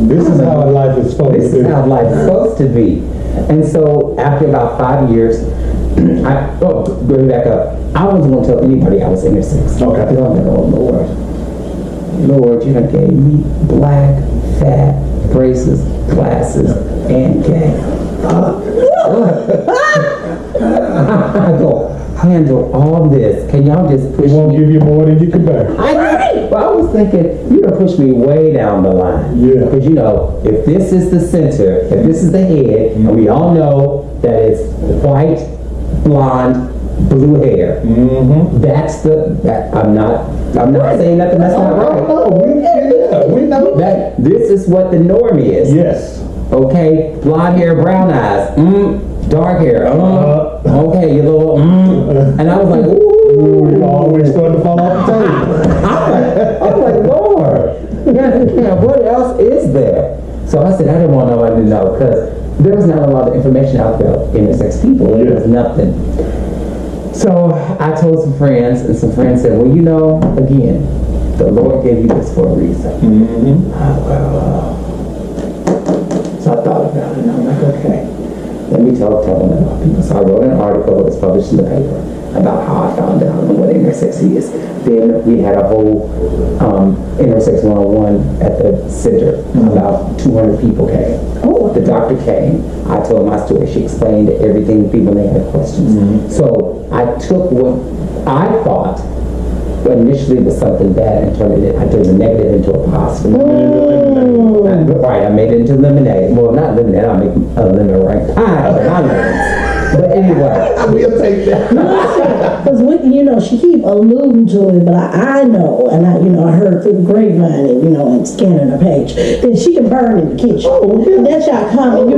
This is how life is supposed to be. This is how life is supposed to be. And so after about 5 years, going back up, I wasn't going to tell anybody I was intersex. Okay. Because I'm like, oh Lord, you done gave me black, fat, braces, glasses, and gay. I go, handle all this. Can y'all just push We won't me? give you more than you can bear. But I was thinking, you done pushed me way down the line. Yeah. Because if this is the center, if this is the head, and we all know that it's white, blonde, blue hair. That's I'm not saying nothing that's not right. No, we know. That this is what the norm is. Yes. Okay, blonde hair, brown eyes, dark hair, okay, you little, and I was like, ooh. We always starting to fall off the table. I'm like, Lord, yeah, what else is there? So I said, I didn't want nobody to know, because there was not a lot of information out there about intersex people. There was nothing. So I told some friends, and some friends said, well, again, the Lord gave you this for a reason. So I thought about it, and I'm like, okay, let me tell them about people. So I wrote an article that was published in the paper about how I found out what intersex is. Then we had a whole intersex 101 at the center. About 200 people came. The doctor came. I told my story. She explained everything to people, and they had questions. So I took what I thought initially was something bad and I turned the negative into a positive. Right, I made it into lemonade. Well, not lemonade, I'll make a lemon right pie, but not lemons. But anyway. We'll take that. Because she keep alluding to it, but I know, and I heard through the grapevine, and scanning her page, that she can burn in the kitchen. And that's y'all comment,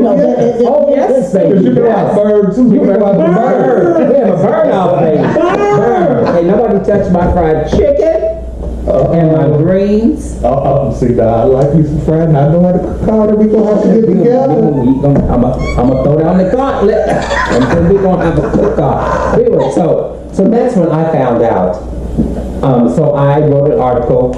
yes, baby. You know how bird too. You know how to burn. We have a burn off, baby. Burn. Hey, nobody touched my fried chicken. and my greens. See, now I like me some fried. I know how to cook out, and we gonna have to get together. I'm gonna throw down the gauntlet, and then we gonna have a cook-off. Anyway, so that's when I found out. So I wrote an article.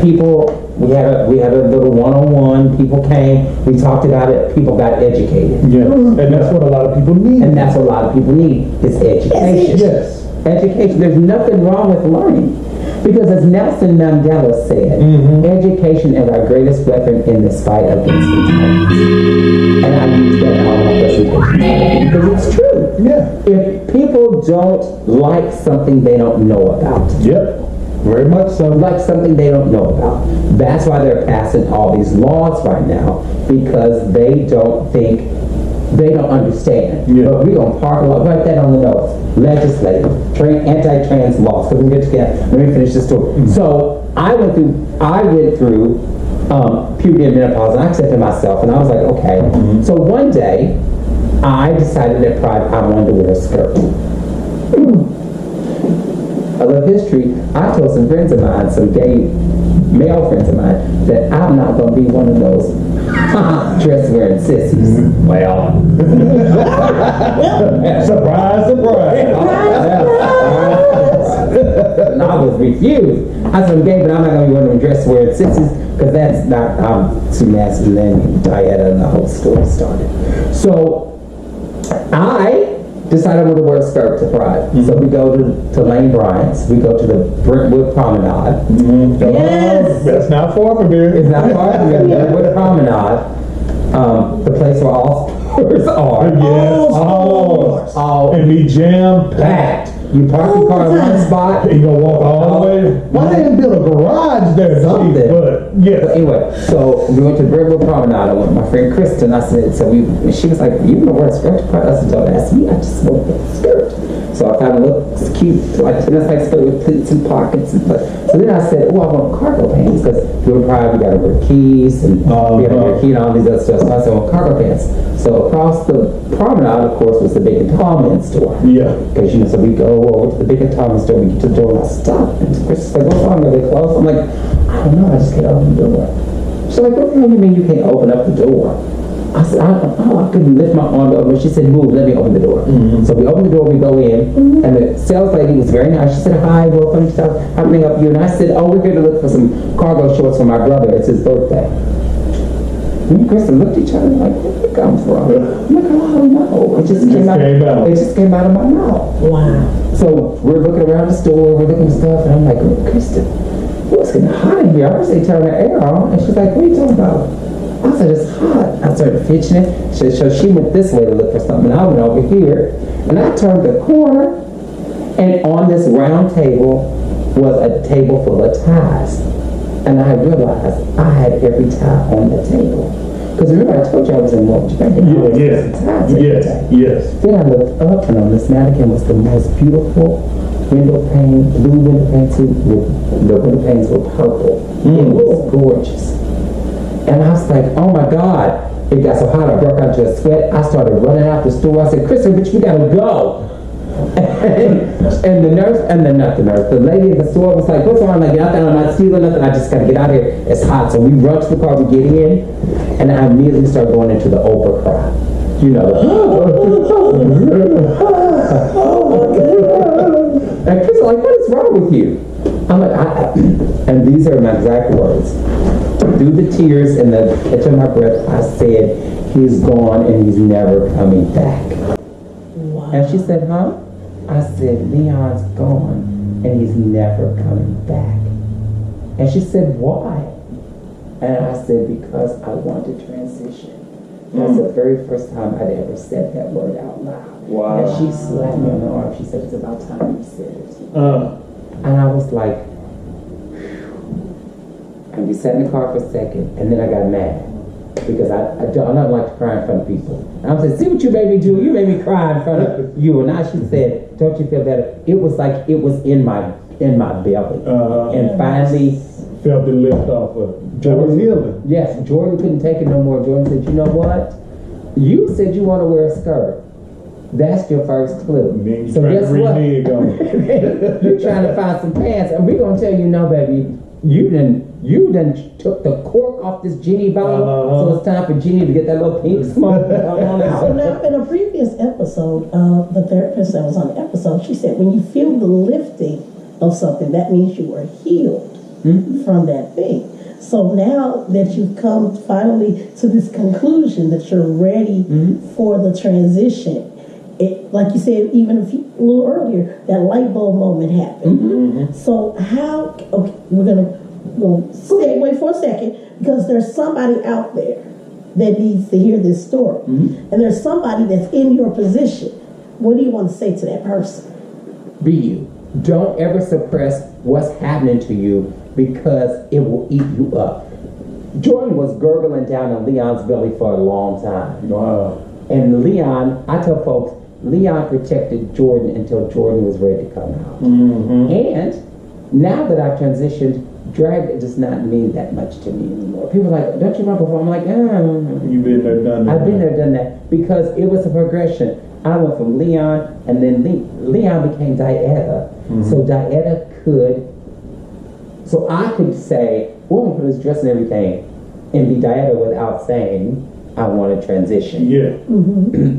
We had a little one-on-one. People came. We talked about it. People got educated. Yes, and that's what a lot of people need. And that's what a lot of people need is education. Yes. Education. There's nothing wrong with learning. Because as Nelson Mandela said, education is our greatest weapon in this fight against intolerance. And I use that in all my presentations because it's true. Yeah. If people don't like something they don't know about, Yep. Very much so. like something they don't know about, that's why they're passing all these laws right now, because they don't understand. Yeah. But we're going to park a lot, write that on the notes. Legislative, anti-trans laws. So we get together. Let me finish this story. So I went through puberty and menopause, and I said to myself, and I was like, okay. So one day, I decided at Pride I wanted to wear a skirt. I love history. I told some friends of mine, some gay male friends of mine, that I'm not going to be one of those dress-wearing sissies. Well, Surprise, surprise. And I was refused. I said, I'm gay, but I'm not going to be one of them dress-wearing sissies, because that's not, I'm too masculine, Dieta, and the whole story started. So, I decided I wanted to wear a skirt to Pride. So we go to Lane Bryant's. We go to the Brentwood Promenade. Yes. That's not far from here. It's not far from here. Brentwood Promenade. The place where all stores are. Yes. All And be jam packed. packed. You park your car in one spot. And you gonna walk all the way. Why they didn't build a garage there, Something. Chief? But yes. But anyway, so we went to Brentwood Promenade. I went with my friend Kristen. I said, she was like, you gonna wear a skirt to Pride? I said, don't ask me. I just want to wear a skirt. So I found it looks cute, like a nice skirt with pleats and pockets. So then I said, I want cargo pants, because if you go to Pride, we gotta wear keys, and we gotta wear key and all these other stuff. So I said, well, cargo pants. So across the promenade, of course, was the Big and Tall Men's store. Yeah. Because, so we go over to the Big and Tall Men's store, we get to the door, and I stop. And Chris is like, what's wrong? Are they closed? I'm like, I don't know, I just can't open the door. She's like, what the hell do you mean you can't open up the door? I said, I couldn't lift my arm to open it. She said, move, let me open the door. So we open the door, we go in, and the sales lady was very nice. She said, hi, welcome, how can I help you? And I said, we're here to look for some cargo shorts for my brother. It's his birthday. Me and Kristen looked at each other like, where did it come from? I'm like, I don't know. It just came out. It just came out of my mouth. Wow. So we're looking around the store, we're looking at stuff, and I'm like, Kristen, it's getting hot in here. I was turn the air on. And she's like, what are you talking about? I said, it's hot. I started fidgeting it. So she went this way to look for something. I went over here. And I turned the corner. And on this round table was a table full of ties. And I realized I had every tie on the table. Because remember I told you I was in North Jamaica. Yes. Then I looked up, and on this mannequin was the most beautiful blue window pane too. The window panes were purple. It was gorgeous. And I was like, oh my God. It got so hot, I broke out into a sweat. I started running out the store. I said, Kristen, bitch, we gotta go. And the lady at the store was like, what's wrong? I'm like, I'm not stealing nothing. I just gotta get out of here. It's hot. So we run to the car, we get in, and I immediately start going into the Oprah cry. And Kristen, like, what is wrong with you? I'm like, and these are my exact words. Through the tears and the edge of my breath, I said, he's gone and he's never coming back. Wow. And she said, huh? I said, Leon's gone and he's never coming back. And she said, why? And I said, because I want to transition. That's the very first time I'd ever said that word out loud. Wow. And she slapped me on the arm. She said, it's about time you said it. And I was like, and we sat in the car for a second, and then I got mad. Because I don't like to cry in front of people. And I said, see what you made me do? You made me cry in front of you. And now she said, don't you feel better? It was like it was in my belly. And finally felt the lift off of it. Jordan healing. Yes, Jordan couldn't take it no more. Jordan said, you know what? You said you want to wear a skirt. That's your first clue. Then you So try to guess what? renege on it. You're trying to find some pants, and we're gonna tell you, no, baby, you done took the cork off this genie bottle. So it's time for Genie to get that little pink smoke. Come on So out. now, in a previous episode, the therapist that was on the episode, she said when you feel the lifting of something, that means you are healed from that thing. So now that you've come finally to this conclusion that you're ready for the transition, it, like you said, even a little earlier, that light bulb moment happened. So how? Okay, we'll stay away for a second because there's somebody out there that needs to hear this story, and there's somebody that's in your position. What do you want to say to that person? Be you. Don't ever suppress what's happening to you because it will eat you up. Jordan was gurgling down in Leon's belly for a long time. Wow. And Leon, I tell folks, Leon protected Jordan until Jordan was ready to come out. And now that I've transitioned, drag does not mean that much to me anymore. People are like, don't you remember before? I'm like, You've been there, done that. I've been there, done that. Because it was a progression. I went from Leon, and then Leon became Dieta. So Dieta so I could say, well, put his dress and everything, and be Dieta without saying, I want to transition. Yeah.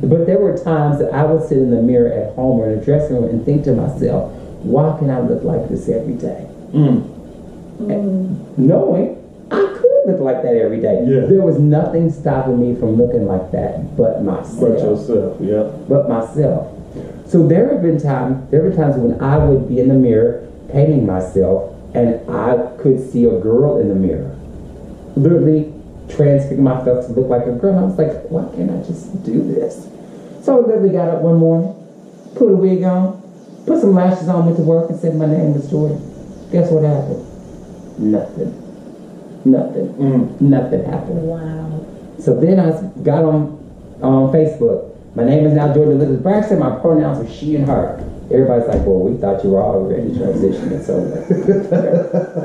But there were times that I would sit in the mirror at home or in the dressing room and think to myself, why can I look like this every day? And knowing I could look like that every day. Yeah. There was nothing stopping me from looking like that but myself. But yourself, yeah. But myself. So there were times when I would be in the mirror painting myself and I could see a girl in the mirror. Literally transfigure myself to look like a girl. And I was like, why can't I just do this? So I literally got up one morning, put a wig on, put some lashes on, went to work and said my name was Jordan. Guess what happened? Nothing. Nothing happened. Wow. So then I got on Facebook. My name is now Jordan Elizabeth Braxton. My pronouns are she and her. Everybody's like, well, we thought you were already transitioning. So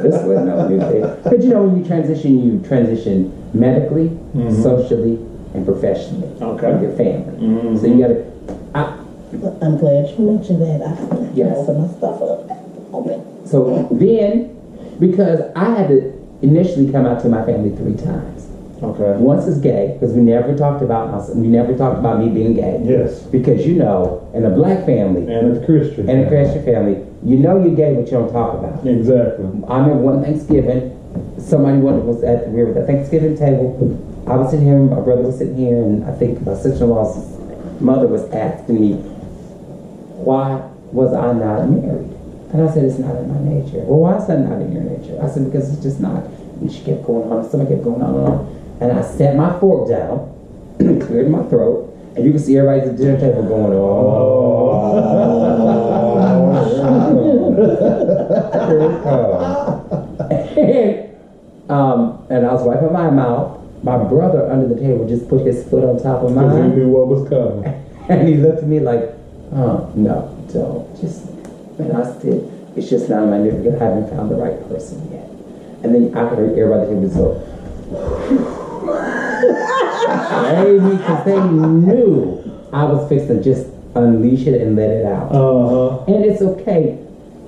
this wasn't no new thing. But you know, when you transition medically, socially, and professionally. Okay. With your family. So you gotta. I'm glad you mentioned that. I can Yes. open my stuff up. Open. So then, because I had to initially come out to my family 3 times. Okay. Once is gay, because we never talked about me being gay. Yes. Because you know, in a black family And a Christian. and a Christian family, you know you're gay, but you don't talk about it. Exactly. I remember one Thanksgiving, we were at the Thanksgiving table. I was sitting here, my brother was sitting here, and I think my sister-in-law's mother was asking me, why was I not married? And I said, it's not in my nature. Well, why is that not in your nature? I said, because it's just not. And she kept going on, somebody kept going on and on. And I set my fork down, cleared my throat, and you can see everybody at the dinner table going, and I was wiping my mouth. My brother under the table just put his foot on top of Because he mine. knew what was coming. And he looked at me like, oh, no, don't. And I said, it's just not my nature because I haven't found the right person yet. And then I heard everybody at the table go, because they knew I was fixing to just unleash it and let it out. And it's okay.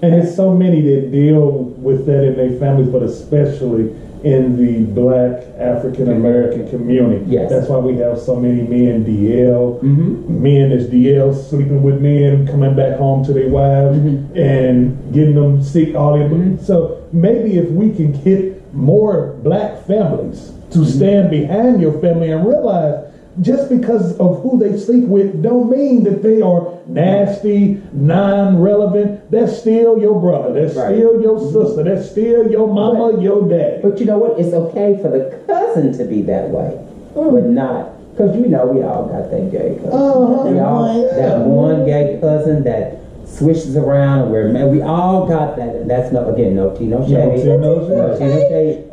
And there's so many that deal with that in their families, but especially in the black African American community. Yes. That's why we have so many men DL, men as DL sleeping with men, coming back home to their wives and getting them sick, all that. So maybe if we can get more black families to stand behind your family and realize just because of who they sleep with don't mean that they are nasty, non-relevant. That's still your brother. That's still your sister. That's still your mama, your dad. But you know what? It's okay for the cousin to be that way, but not, because you know we all got that gay cousin. That one gay cousin that swishes around and we all got that. And that's no tea, no shade. No shade.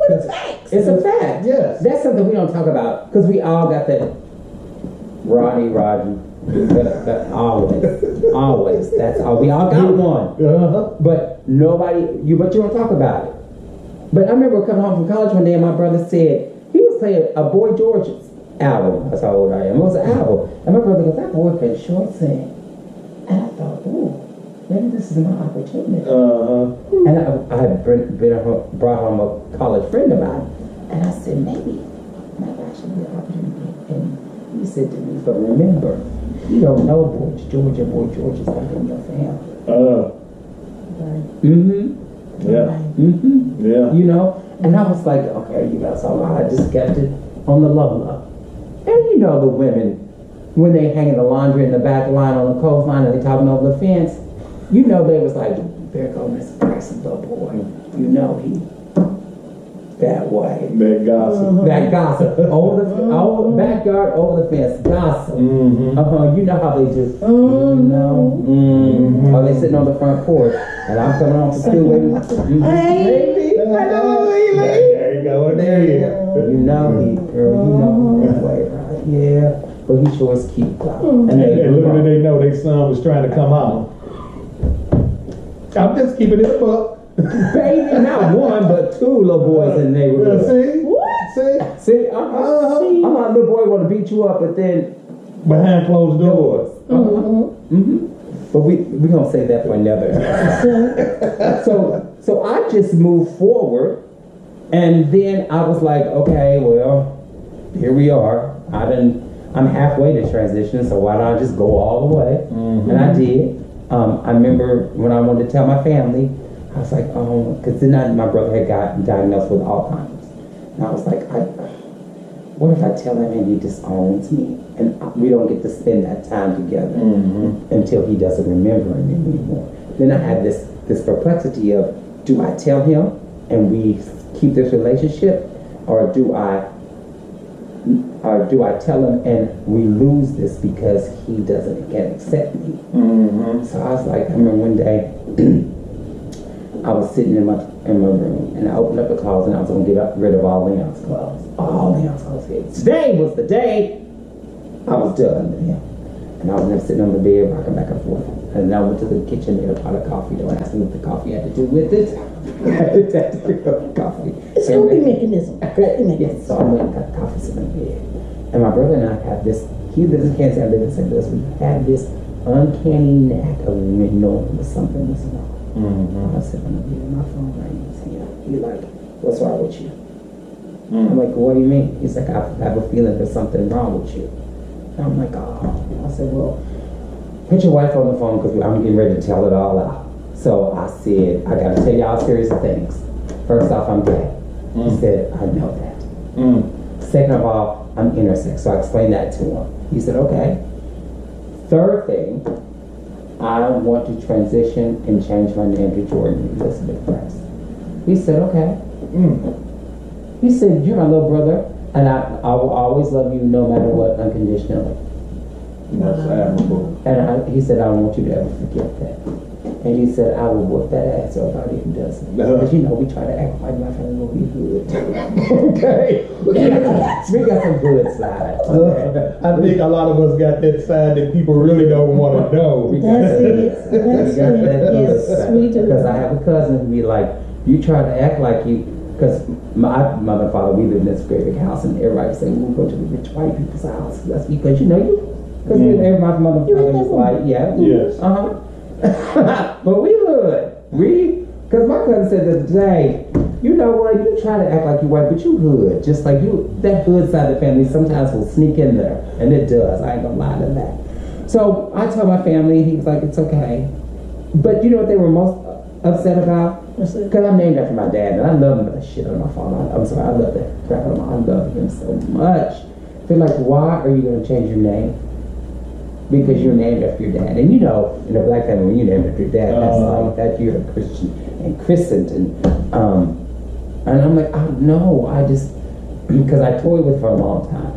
It's a fact. Yes. That's something we don't talk about because we all got that. Roddy. Always. That's all. We all got one. But you don't talk about it. But I remember coming home from college one day and my brother said he was playing a Boy George's album. That's how old I am. It was an album. And my brother goes, that boyfriend sure sing. And I thought, ooh, maybe this is my opportunity. And I had brought home a college friend of mine. And I said, maybe might actually be an opportunity. And he said to me, but remember, you don't know Boy George is not in your family. Yeah. You know? And I was like, okay, you know, so I just kept it on the low. And you know the women, when they hanging the laundry in the back line on the clothesline and they talking over the fence, you know they was like, there go Mr. Braxton, little boy. You know he that way. That gossip. That gossip. Over the backyard, over the fence. Gossip. You know how they do. You know. Or they sitting on the front porch and I'm coming off the stool waiting. Baby, there you go. There you go. You know he, girl, you know he that way, right? Yeah. But he sure is cute. And little did they know their son was trying to come out. I'm just keeping it a buck. Baby, not one, but two little boys in the neighborhood. See? What? See? Little boy want to beat you up, but then Behind closed doors. But we gonna save that for another episode. So I just moved forward, and then I was like, okay, well, here we are. I'm halfway to transition, so why don't I just go all the way? And I did. I remember when I wanted to tell my family, I was like, oh, because then my brother had got diagnosed with Alzheimer's. And I was like, what if I tell him and he disowns me? And we don't get to spend that time together until he doesn't remember me anymore. Then I had this perplexity of, do I tell him and we keep this relationship? Or do I tell him and we lose this because he can't accept me? So I was like, I remember one day, I was sitting in my room and I opened up the closet and I was going to get rid of all Leon's clothes. All Leon's clothes. Today was the day I was done with him. And I was there sitting on the bed rocking back and forth. And then I went to the kitchen and made a pot of coffee. Don't ask me what the coffee had to do with it. Coffee. It's a coping mechanism. Yes, so I went and got coffee sitting in the bed. And my brother and I have this, he lives in Kansas, I live in St. Louis. We had this uncanny knack of knowing that something was wrong. I said, I'm going to get my phone right here. He's like, what's wrong with you? I'm like, what do you mean? He's like, I have a feeling there's something wrong with you. And I'm like, oh. I said, well, put your wife on the phone because I'm getting ready to tell it all out. So I said, I got to tell y'all a series of things. First off, I'm gay. He said, I know that. Second of all, I'm intersex. So I explained that to him. He said, okay. Third thing, I want to transition and change my name to Jordan Elizabeth Braxton. He said, okay. He said, you're my little brother, and I will always love you no matter what, unconditionally. That's admirable. And he said, I don't want you to ever forget that. And he said, I will whoop that ass so everybody who doesn't. Because you know, we try to act like my family will be good. Okay? We got some good side. Okay? I think a lot of us got that side that people really don't want to know. That's it. Yes, we do. Because I have a cousin who be like, you try to act like you, because my mother and father, we lived in this great big house, and everybody say, we'll go to the rich white people's house. That's because, you know, because my mother and father was like, yeah. Yes. But we hood. Because my cousin said the other day, you know what, you try to act like you white, but you hood. Just like you, that hood side of the family sometimes will sneak in there. And it does. I ain't gonna lie to that. So I told my family, he was like, it's okay. But you know what they were most upset about? Because I'm named after my dad, and I love him the shit on my phone. I'm sorry, I love that crap on my I love him so much. I feel like, why are you going to change your name? Because you're named after your dad. And you know, in a black family, when you're named after your dad, that's like that you're a Christian and christened. And I'm like, oh no, I just, because I toyed with it for a long time.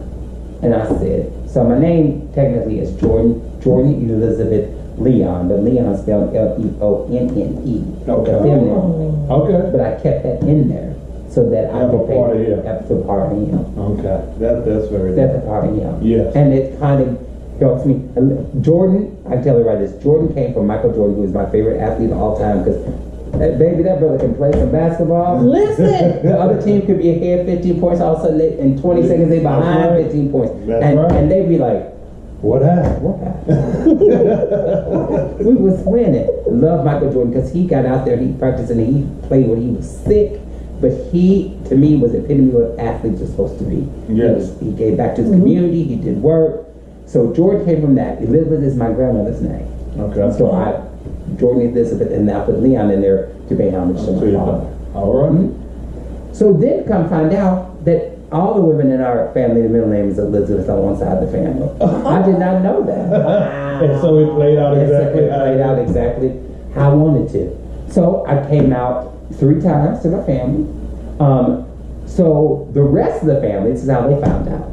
And I said, so my name technically is Jordan Elizabeth Leon, but Leon is spelled Leonne. Okay. Feminine. Okay. But I kept that in there so that I could pay that's a part of him. Okay. That's very That's a part of him. Yes. And it kind of helps me. Jordan, I can tell you right this, Jordan came from Michael Jordan, who is my favorite athlete of all time, because Baby, that brother can play some basketball. Listen. The other team could be ahead 15 points. All of a sudden, in 20 seconds, they behind right. 15 points. That's and, right. and they'd be like, What happened? what happened? We was winning. Love Michael Jordan because he got out there, he practiced, and he played when he was sick. But he, to me, was the epitome of what athletes are supposed to be. Yes. He gave back to his community. He did work. So Jordan came from that. Elizabeth is my grandmother's name. Okay. So Jordan Elizabeth, and I put Leon in there to pay homage to my father. All right. So then come find out that all the women in our family, the middle name is Elizabeth on one side of the family. I did not know that. And so it played out exactly how I wanted to. So I came out 3 times to my family. So the rest of the family, this is how they found out.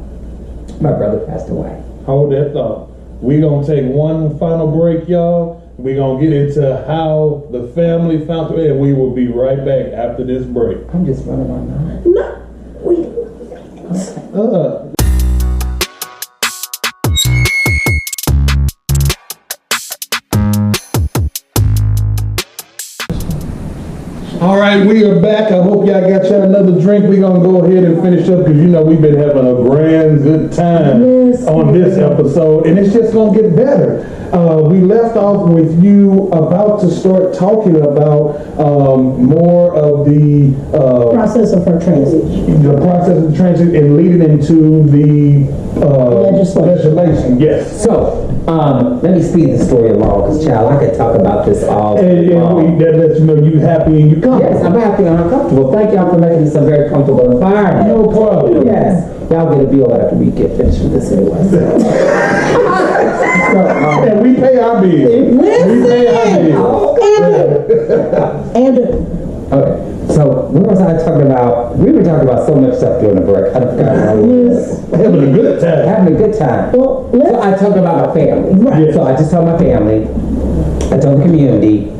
My brother passed away. Hold that thought. We're going to take one final break, y'all. We're going to get into how the family found it, and we will be right back after this break. I'm just running my mouth. No. We. All right, we are back. I hope y'all got y'all another drink. We're going to go ahead and finish up because, we've been having a grand good time on this episode, and it's just going to get better. We left off with you about to start talking about more of the Process of her transition. the process of the transition and leading into the legislation. Yes. So, let me speed the story along because, child, I could talk about this all And that lets you know you happy and you comfortable. Yes, I'm happy and uncomfortable. Thank y'all for making this a very comfortable environment. No problem. Yes. Y'all get a bill after we get finished with this anyway. And we pay our bills. We pay our bills. Andrew. Okay. So what was I talking about? We were talking about so much stuff during the break. I forgot what it was. Having a good time. Having a good time. Well, So I talked about my family. Right. So I just told my family. I told the community.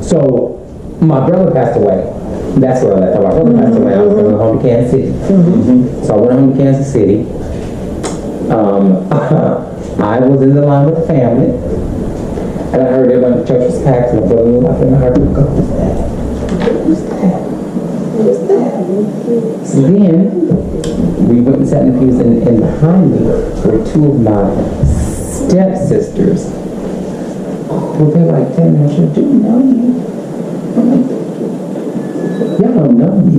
So my brother passed away. That's where I left. My brother passed away. I was going home to Kansas City. So I went home to Kansas City. I was in the line with the family. And I heard everybody in the church was packed. And my brother was up and I heard him go, who's that? Who's that? Who's that? So then we went and sat in the pews, and behind me were 2 of my stepsisters. Well, they're like, "Damn, I should do know you." I'm like, "Y'all don't know me."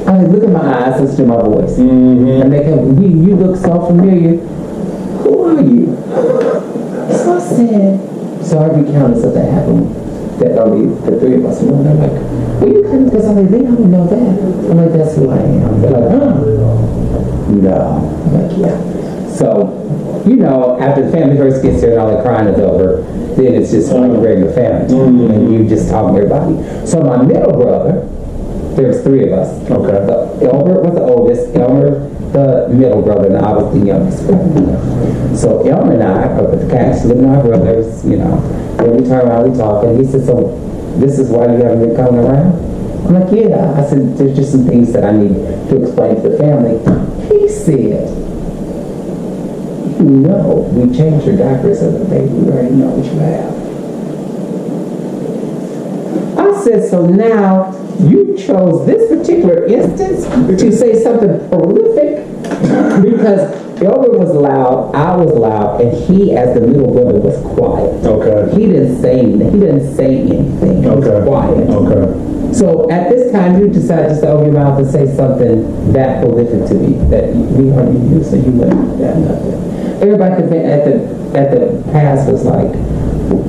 I like, look at my eyes, listen to my voice. And they come, you look so familiar. Who are you? So I said, so I recounted stuff that happened that only the 3 of us know. They're like, well, you couldn't, because I'm like, they don't know that. I'm like, that's who I am. They're like, huh? No. I'm like, yeah. So, after the family first gets there and all the crying is over, then it's just like a regular family. And you just talk to everybody. So my middle brother, there's 3 of us. Okay. Elmer was the oldest, Elmer the middle brother, and I was the youngest. So Elmer and I are with the cats, living with our brothers, Then we turn around, we talk, and he said, so this is why you haven't been coming around? I'm like, yeah. I said, there's just some things that I need to explain to the family. He said, we changed your diapers as a baby. We already know what you have. I said, so now you chose this particular instance to say something prolific because Elmer was loud, I was loud, and he, as the middle brother, was quiet. Okay. He didn't say anything. He didn't say anything. He was quiet. Okay. So at this time, you decided just to open your mouth and say something that prolific to me that we heard you, so you wouldn't have nothing. Everybody at the pass was like,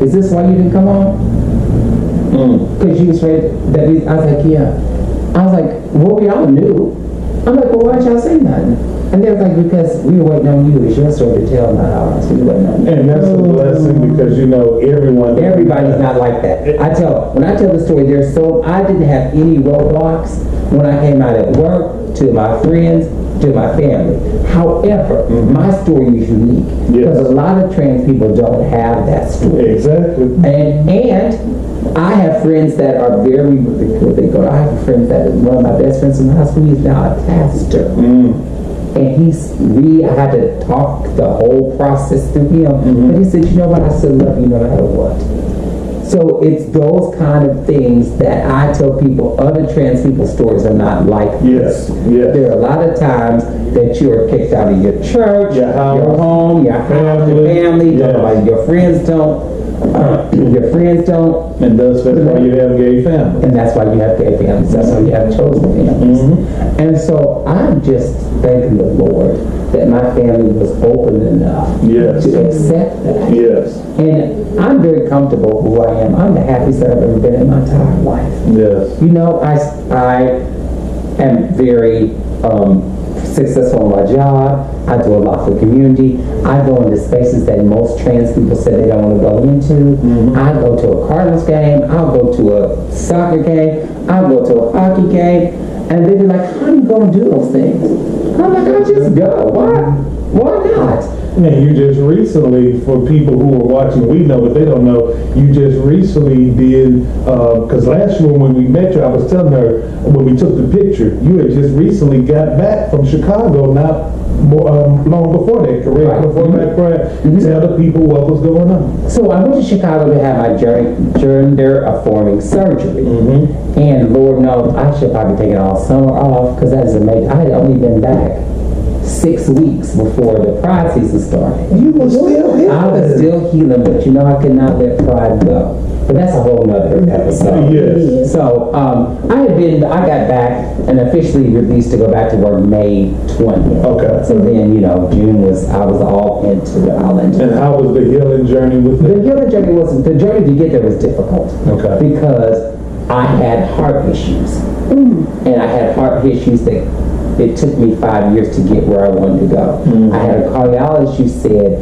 "Is this why you didn't come on?" Because you was ready. I was like, "Yeah." I was like, "Well, we all knew." I'm like, "Well, why'd y'all say nothing?" And they was like, "Because we were waiting on you. It's your story to tell, not ours. We were waiting on you." And that's a blessing because Everybody's not like that. When I tell the story, I didn't have any roadblocks when I came out at work, to my friends, to my family. However, my story is unique because a lot of trans people don't have that story. Exactly. And I have friends that are very, I have friends that one of my best friends from high school. He's now a pastor. And I had to talk the whole process through him. But he said, you know what, I still love you no matter what. So it's those kind of things that I tell people. Other trans people's stories are not like this. Yes. There are a lot of times that you are kicked out of your church, Your house, your home, your family. Yes. Your friends don't. Your friends don't. And that's why you have gay families. And that's why you have gay families. That's why you have chosen families. And so I'm just thanking the Lord that my family was open enough to accept that. Yes. And I'm very comfortable who I am. I'm the happiest I've ever been in my entire life. Yes. You know, I am very successful in my job. I do a lot for the community. I go into spaces that most trans people say they don't want to go into. I go to a Cardinals game. I'll go to a soccer game. I'll go to a hockey game. And they be like, how do you go and do those things? I'm like, I just go. Why not? And you just recently, for people who are watching, we know, but they don't know, you just recently did, because last year when we met you, I was telling her, when we took the picture, you had just recently got back from Chicago, not long before that, correct? Right. Before that, correct? Tell the people what was going on. So I went to Chicago to have my gender-affirming surgery. And Lord knows, I should probably take it all summer off, because that is amazing. I had only been back 6 weeks before the Pride season started. You were still here. I was still healing, but you know I could not let Pride go. But that's a whole nother episode. Yes. So I got back and officially released to go back to work May 20th. Okay. So then, you know, June I was all into it. And how was the healing journey with The it? healing journey the journey to get there was difficult. Okay. Because I had heart issues. And I had heart issues that it took me 5 years to get where I wanted to go. I had a cardiologist who said,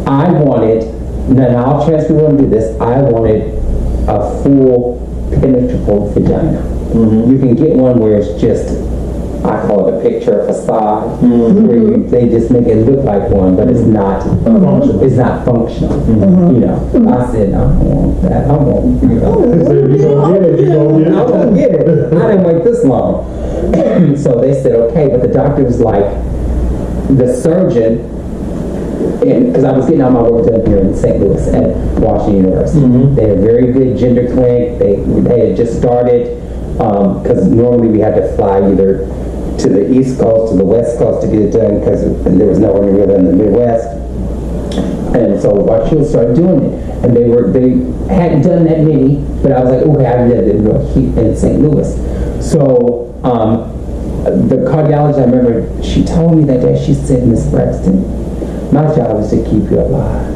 I wanted, now all trans people don't do this, I wanted a full penetrable vagina. You can get one where it's just, I call it a picture facade, where they just make it look like one, but it's not functional. It's not functional. You know, I said, no, I don't want that. I want, you know. You gonna get it, you gonna get it. I won't get it. I didn't wait this long. So they said, okay, but the doctor was like, the surgeon, because I was getting all my work done here in St. Louis at Washington University. They had a very good gender clinic. They had just started, because normally we had to fly either to the East Coast or the West Coast to get it done, because there was nowhere really in the Midwest. And so Washington started doing it. And they hadn't done that many, but I was like, okay, I did it in St. Louis. So the cardiologist, I remember, she told me that day, she said, Miss Braxton, my job is to keep you alive.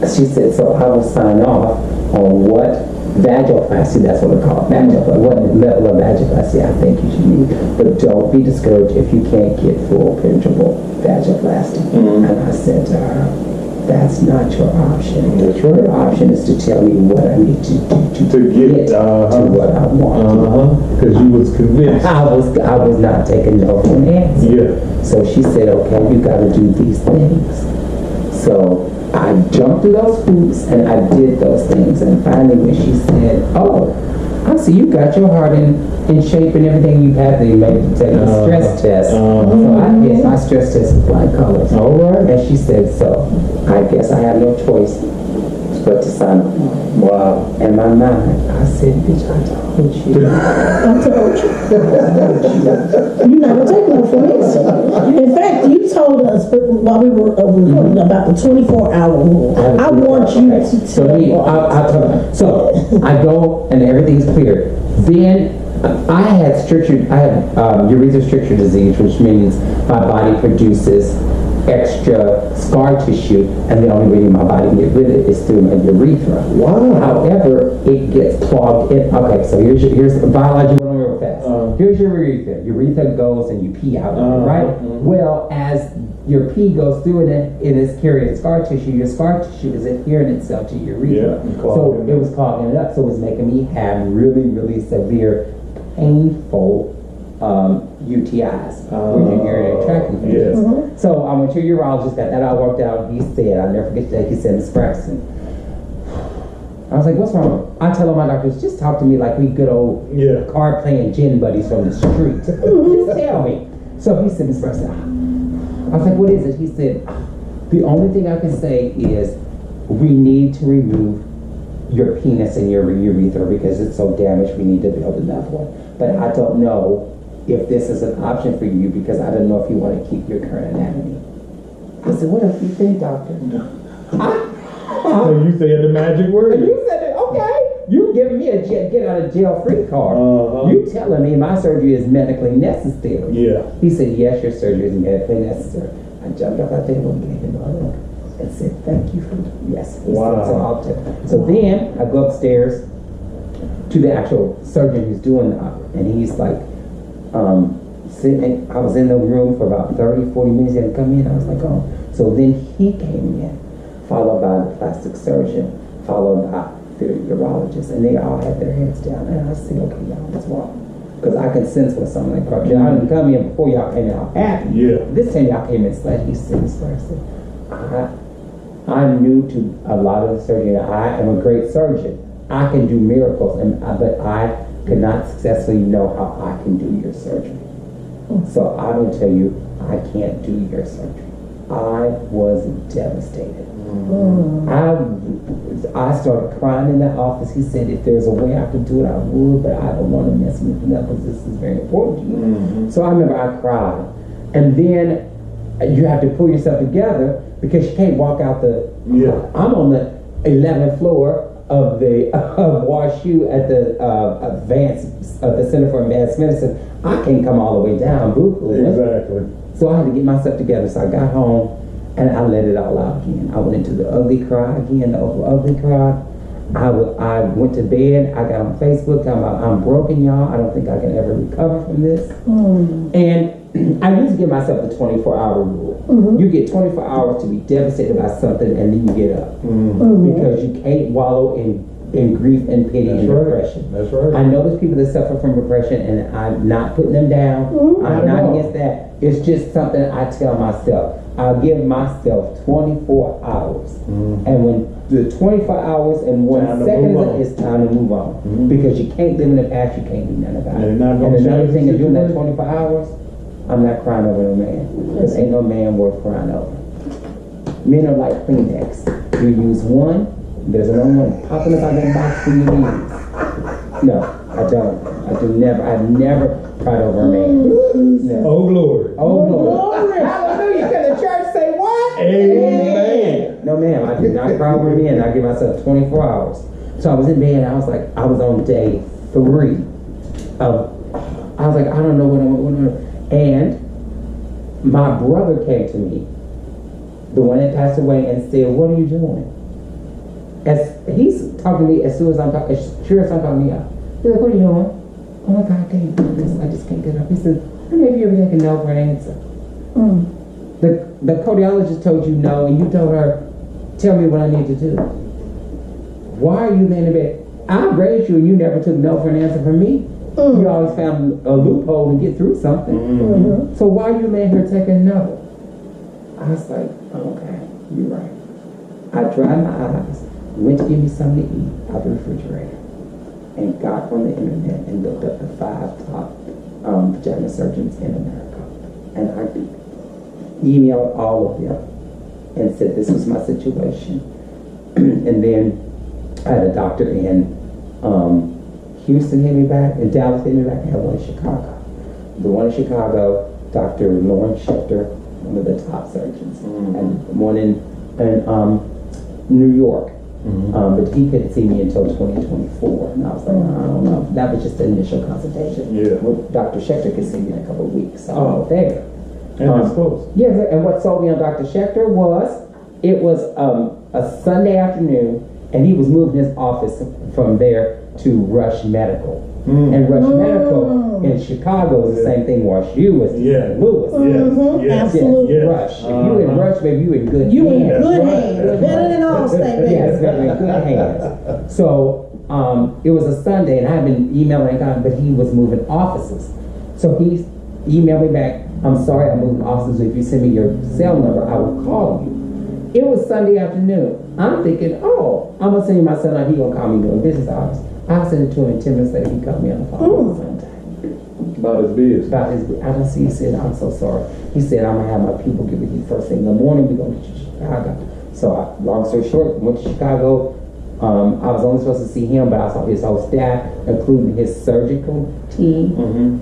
She said, so I will sign off on what vaginoplasty, that's what it's called, what level of vaginoplasty I think you should need. But don't be discouraged if you can't get full penetrable vaginoplasty. And I said to her, that's not your option. That's right. Your option is to tell me what I need to do to get to what I want. Because you was convinced. I was not taking no for an answer. Yeah. So she said, okay, you got to do these things. So I jumped through those hoops and I did those things. And finally when she said, oh, I see you got your heart in shape and everything, you had to make to take a stress test. So I did my stress test with flying colors. All right. And she said, so I guess I have no choice but to sign up. Wow. In my mind, I said, bitch, I told you. I told you. You never take no for an answer. In fact, you told us while we were recording about the 24-hour rule. I want you to So tell So I go and everything's clear. Then I had urethral stricture disease, which means my body produces extra scar tissue, and the only way my body can get rid of it is through my urethra. Wow. However, it gets clogged in. Okay, so here's the biology real fast. Here's your urethra. Urethra goes and you pee out of it, right? Well, as your pee goes through it is carrying scar tissue. Your scar tissue is adhering itself to your urethra. So it was clogging it up. So it was making me have really, really severe, painful UTIs, urinary tract infections. So I went to a urologist, got that all worked out. He said, I'll never forget that. He said, Miss Braxton. I was like, what's wrong? I tell all my doctors, just talk to me like we good old card playing gin buddies from the street. Just tell me. So he said, Miss Braxton. I was like, what is it? He said, the only thing I can say is we need to remove your penis and your urethra because it's so damaged. We need to build another one. But I don't know if this is an option for you because I don't know if you want to keep your current anatomy. I said, what do you think, doctor? So you said the magic word. And you said, okay. You giving me a get out of jail free card. You telling me my surgery is medically necessary. Yeah. He said, yes, your surgery is medically necessary. I jumped off that table and gave him a hug and said, thank you for yes. He wow. Said, so then I go upstairs to the actual surgeon who's doing the opera, and he's like, sitting. I was in the room for about 30, 40 minutes. He had to come in. I was like, oh. So then he came in, followed by the plastic surgeon, followed by the urologist, and they all had their heads down. And I said, okay, y'all, what's wrong? Because I can sense when something like that. I didn't come in before y'all came in all happy. Yeah. This time y'all came in slightly. He said, I'm new to a lot of the surgery. I am a great surgeon. I can do miracles, but I could not successfully know how I can do your surgery. So I will tell you, I can't do your surgery. I was devastated. I started crying in the office. He said, if there's a way I could do it, I would, but I don't want to mess with you because this is very important to you. So I remember I cried. And then you have to pull yourself together because you can't walk out the... Yeah. I'm on the 11th floor of the WashU at the the Center for Advanced Medicine. I can't come all the way down. Exactly. So I had to get myself together. So I got home and I let it all out again. I went into the ugly cry again, the ugly cry. I went to bed. I got on Facebook talking about I'm broken, y'all. I don't think I can ever recover from this. And I used to give myself the 24-hour rule. You get 24 hours to be devastated about something and then you get up. Because you can't wallow in grief and pity and depression. That's right. I know there's people that suffer from depression and I'm not putting them down. I'm not against that. It's just something I tell myself. I'll give myself 24 hours. And when the 24 hours and 1 second is time to move on. Because you can't live in the past, you can't do nothing about it. And another thing is doing that 24 hours, I'm not crying over no man. Because ain't no man worth crying over. Men are like Kleenex. You use one, there's another one popping up out of that box for you to use. No, I don't. I've never cried over a man. No. Oh, glory. Oh, glory. Hallelujah. Can the church say what? Amen. No, ma'am. I do not cry over men. I give myself 24 hours. So I was in bed and I was on day 3 of, I was like, I don't know what I'm doing. And my brother came to me, the one that passed away, and said, what are you doing? As he's talking to me as soon as I'm talking, as sure as I'm talking to me, he's like, what are you doing? Oh my God, I can't do this. I just can't get up. He said, maybe you're taking no for an answer. The cardiologist told you no, and you told her, tell me what I need to do. Why are you laying in bed? I raised you and you never took no for an answer from me. You always found a loophole to get through something. So why are you laying here taking no? I was like, okay, you're right. I dried my eyes, went to get me something to eat out the refrigerator, and got on the internet and looked up the 5 top vagina surgeons in America. And I emailed all of them and said this was my situation. And then I had a doctor in Houston hit me back, and Dallas hit me back, and I had one in Chicago. The one in Chicago, Dr. Lawrence Schechter, one of the top surgeons, and one in New York. But he couldn't see me until 2024. And I was like, I don't know. That was just the initial consultation. Yeah. Well, Dr. Schechter could see me in a couple of weeks. So I was there. And that's close. Yeah, and what sold me on Dr. Schechter was, it was a Sunday afternoon, and he was moving his office from there to Rush Medical. And Rush Medical in Chicago is the same thing WashU is in St. Louis. Absolutely. Rush. If you in Rush, baby, you in good hands. You in good hands. Better than Allstate, baby. Yes, better in good hands. So it was a Sunday, and I've been emailing him, but he was moving offices. So he emailed me back, I'm sorry I'm moving offices. If you send me your cell number, I will call you. It was Sunday afternoon. I'm thinking, oh, I'm going to send you my cell number. He's going to call me doing business hours. I'll send it to him in 10 minutes later. He called me on the phone sometime. About his business. About his business. I don't see. He said, I'm so sorry. He said, I'm going to have my people give it to you first thing in the morning. We're going to get you to Chicago. So long story short, went to Chicago I was only supposed to see him, but I saw his whole staff, including his surgical team,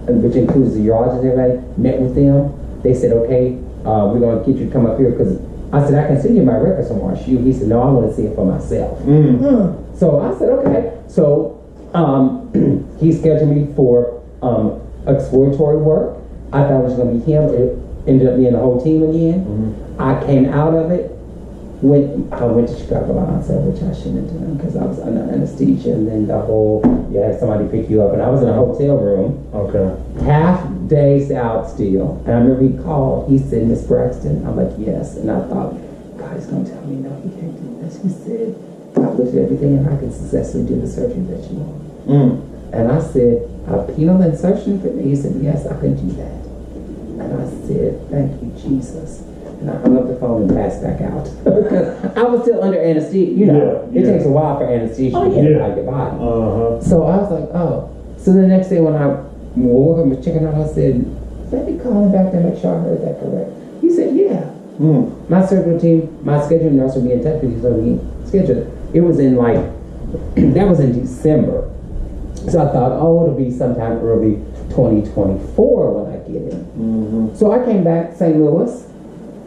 which includes the urologist and everybody, met with them. They said, okay, we're going to get you to come up here because I said, I can send you my records from RSU. He said, no, I want to see it for myself. So I said, okay. So he scheduled me for exploratory work. I thought it was going to be him. It ended up being the whole team again. I came out of it. I went to Chicago Onset, which I shouldn't have done because I was under anesthesia, and then you had somebody pick you up, and I was in a hotel room. Okay. Half days out still, and I remember he called. He said, Miss Braxton. I'm like, yes, and I thought, God is going to tell me no, he can't do this. He said, I looked at everything, and I can successfully do the surgery that you want. And I said, a penile insertion for me? He said, yes, I can do that. And I said, thank you, Jesus. And I hung up the phone and passed back out. Because I was still under anesthesia. You know, it takes a while for anesthesia to get out of your body. So I was like, oh. So the next day when I woke up and was checking out, I said, let me call him back to make sure I heard that correct. He said, yeah. My surgical team, my scheduling nurse will be in touch with you, so we scheduled. It was in that was in December. So I thought, oh, it'll be sometime early 2024 when I get in. So I came back to St. Louis.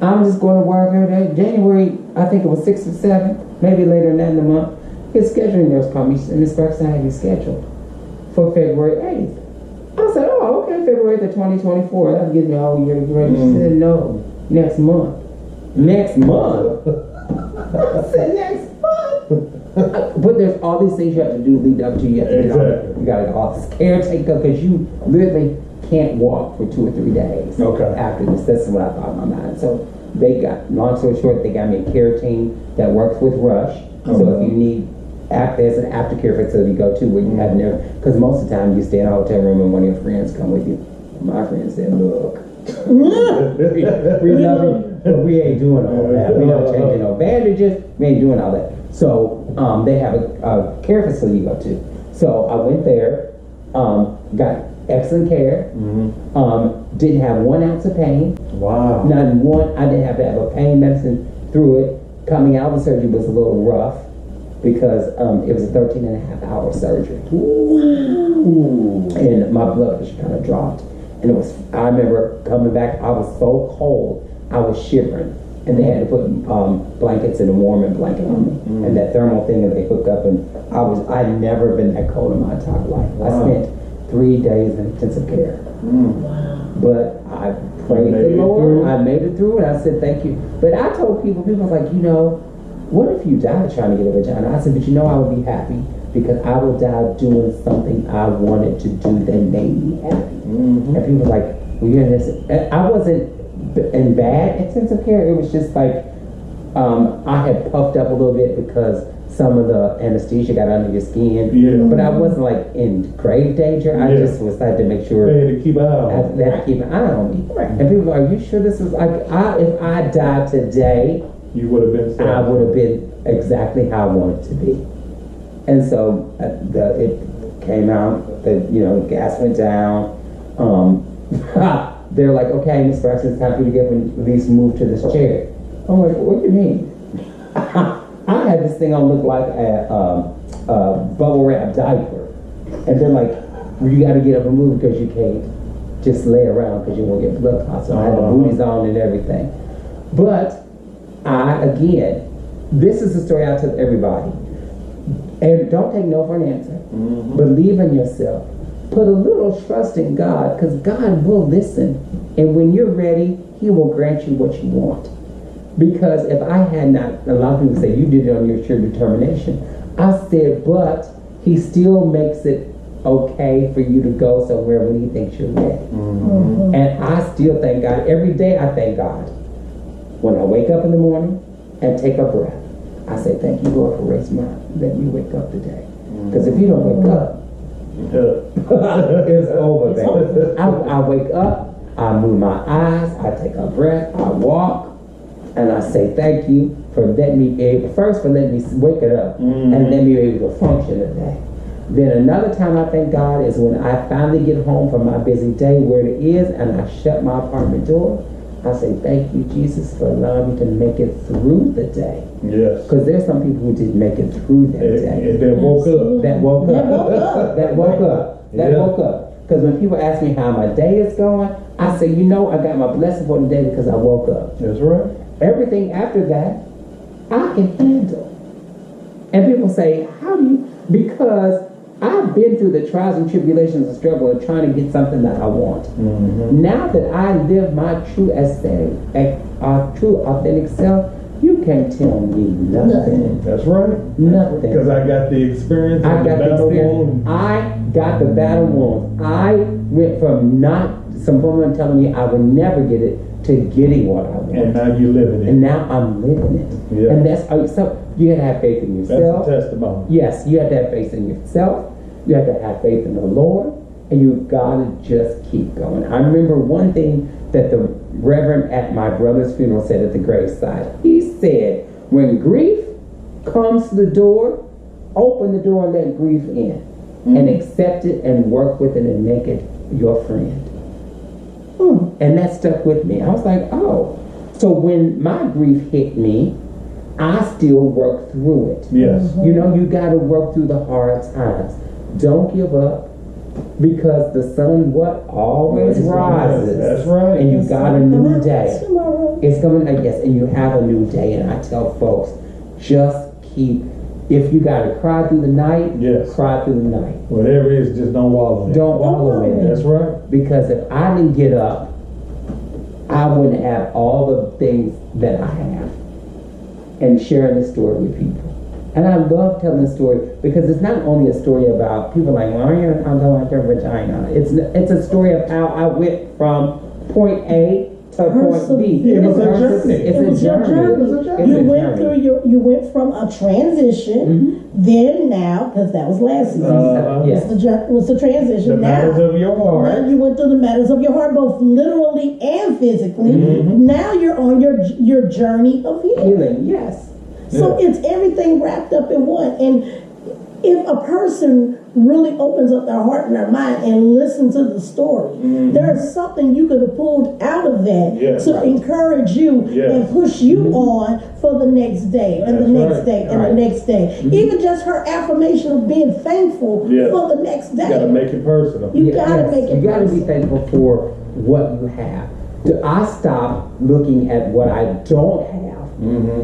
I'm just going to work every day. January, I think it was 6th or 7th, maybe later than that in the month. His scheduling nurse called me, and Miss Braxton, I have you scheduled for February 8th. I said, oh, okay, February 8th, 2024. That gives me all year to get ready. She said, no, next month. Next month? I said, next month? But there's all these things you have to do lead up to. You have to you got to get all this caretaker because you literally can't walk for 2 or 3 days after this. That's what I thought in my mind. So they got, long story short, they got me a care team that works with Rush. So if you need, there's an aftercare facility you go to where you have never, because most of the time you stay in a hotel room and one of your friends come with you. My friend said, look, we love you, but we ain't doing all that. We not changing no bandages. We ain't doing all that. So they have a care facility you go to. So I went there, got excellent care. Didn't have 1 ounce of pain. Wow. Not one. I didn't have to have a pain medicine through it. Coming out of the surgery was a little rough because it was a 13.5-hour surgery. Wow. And my blood pressure kind of dropped. And it was. I remember coming back. I was so cold. I was shivering, and they had to put blankets and a warming blanket on me, and that thermal thing that they hooked up. And I'd never been that cold in my entire life. Wow. I spent 3 days in intensive care. Wow. But I prayed the Lord. I made it through, and I said thank you. But I told people was like, what if you died trying to get a vagina? I said, but I would be happy because I would die doing something I wanted to do that made me happy. And people were like, well, you're in this. I wasn't in bad intensive care. It was just like I had puffed up a little bit because some of the anesthesia got under your skin, but I wasn't like in grave danger. I just was had to make sure they had to keep an eye on. They had to keep an eye on me. Right. And people are, are you sure this is like if I died today, you would have been. I would have been exactly how I wanted to be. And so it came out that gas went down. They're like, okay, Miss Braxton, it's time for you to get at least move to this chair. I'm like, what do you mean? I had this thing on look like a bubble wrap diaper. And they're like, well, you got to get up and move because you can't just lay around because you won't get blood clots. So I had the booties on and everything. But again, this is the story I tell everybody. And don't take no for an answer. Believe in yourself. Put a little trust in God because God will listen. And when you're ready, He will grant you what you want. Because if I had not, a lot of people say, you did it on your sheer determination. I said, but He still makes it okay for you to go somewhere when He thinks you're ready. And I still thank God. Every day I thank God. When I wake up in the morning and take a breath, I say, thank you, Lord, for letting me wake up today. Because if you don't wake up, it's over, baby. I wake up, I move my eyes, I take a breath, I walk, and I say thank you for letting me be able, first for letting me wake it up, and let me be able to function today. Then another time I thank God is when I finally get home from my busy day where it is, and I shut my apartment door, I say, thank you, Jesus, for allowing me to make it through the day. Yes. Because there's some people who didn't make it through that day. And then woke up. That woke up. That woke up. That Yeah. woke up. Because when people ask me how my day is going, I say, you know, I got my blessing for the day because I woke up. That's right. Everything after that, I can handle. And people say, how do you? Because I've been through the trials and tribulations and struggle of trying to get something that I want. Mm-hmm. Now that I live my true authentic self, you can't tell me nothing. That's right. Nothing. Because I got the experience. I got the battle experience. wound. I got the battle wounds. I went from not some woman telling me I would never get it to getting what I want. And now you're living it. And now I'm living it. Yeah. And that's so you have to have faith in yourself. That's a testimony. Yes, you have to have faith in yourself. You have to have faith in the Lord. And you gotta just keep going. I remember one thing that the Reverend at my brother's funeral said at the graveside. He said, when grief comes to the door, open the door and let grief in. And accept it and work with it and make it your friend. And that stuck with me. I was like, oh. So when my grief hit me, I still work through it. Yes. You know, you got to work through the hard times. Don't give up, because the sun always rises. That's right. And you got a new day. Tomorrow. It's coming, yes, and you have a new day. And I tell folks, just keep. If you got to cry through the night, Yes. cry through the night. Whatever it is, just don't wallow in it. Don't wallow in it. That's right. Because if I didn't get up, I wouldn't have all the things that I have. And sharing this story with people. And I love telling the story because it's not only a story about people like, well, you're talking about your vagina. It's a story of how I went from point A to point B. It was a journey. It's a journey. You went from a transition, then now, because that was last season. Yes. Was the transition. The matters of your heart. Now you went through the matters of your heart, both literally and physically. Now you're on your journey of healing. Yes. So it's everything wrapped up in one. And if a person really opens up their heart and their mind and listens to the story, there's something you could have pulled out of that to encourage you and push you on for the next day and the next day and the next day. Even just her affirmation of being thankful for the next day. You gotta make it personal. You gotta make it You gotta personal. be thankful for what you have. I stop looking at what I don't have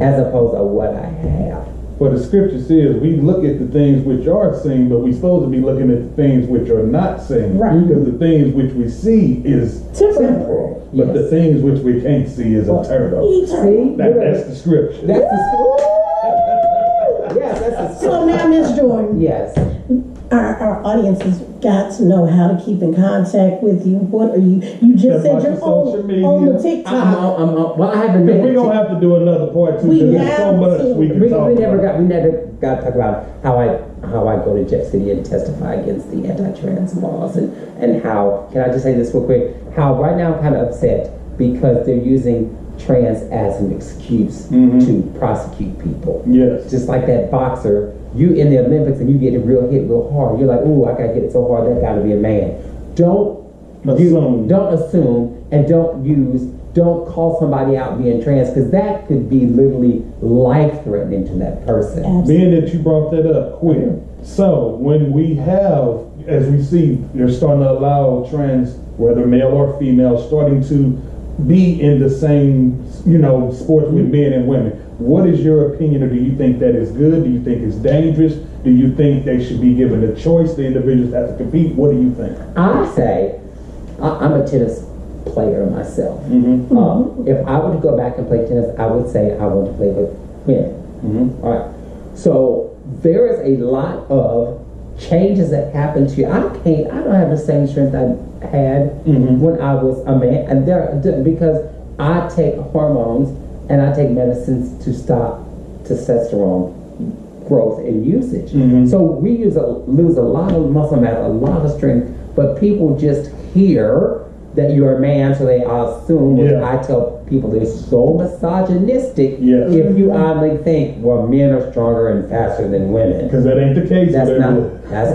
as opposed to what I have. For the scripture says we look at the things which are seen, but we're supposed to be looking at the things which are not seen. Right. Because the things which we see is Temporary. but the things which we can't see is eternal. See? That's the scripture. That's the scripture. Yes, that's the So now, Miss Jordan, Yes. our audience has got to know how to keep in contact with you. What are you? You just Check out said your you're social media. on the TikTok. Well, I haven't We're made gonna have to do another part two We because there's have so much to. we can We talk never about. got to talk about how I go to Jeff City and testify against the anti-trans laws and how, can I just say this real quick, how right now I'm kind of upset because they're using trans as an excuse to prosecute people. Yes. Just like that boxer, you in the Olympics and you get hit real hard. You're like, ooh, I gotta get it so hard, that gotta be a man. Don't assume and don't call somebody out being trans, because that could be literally life-threatening to that person. Absolutely. Being that you brought that up quick. So when we have, as we see, they're starting to allow trans, whether male or female, starting to be in the same, sports with men and women. What is your opinion, or do you think that is good? Do you think it's dangerous? Do you think they should be given a choice? The individuals have to compete. What do you think? I say, I'm a tennis player myself. If I were to go back and play tennis, I would say I want to play with women. All right. So there is a lot of changes that happen to you. I don't have the same strength I had when I was a man, and because I take hormones and I take medicines to stop testosterone growth and usage. So we lose a lot of muscle mass, a lot of strength, but people just hear that you're a man, so they assume, which I tell people they're so misogynistic if you honestly think, well, men are stronger and faster than women. Because that ain't the case. That's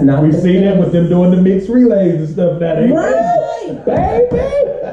not We've the seen case. that with them doing the mixed relays and stuff. That ain't Right. Baby,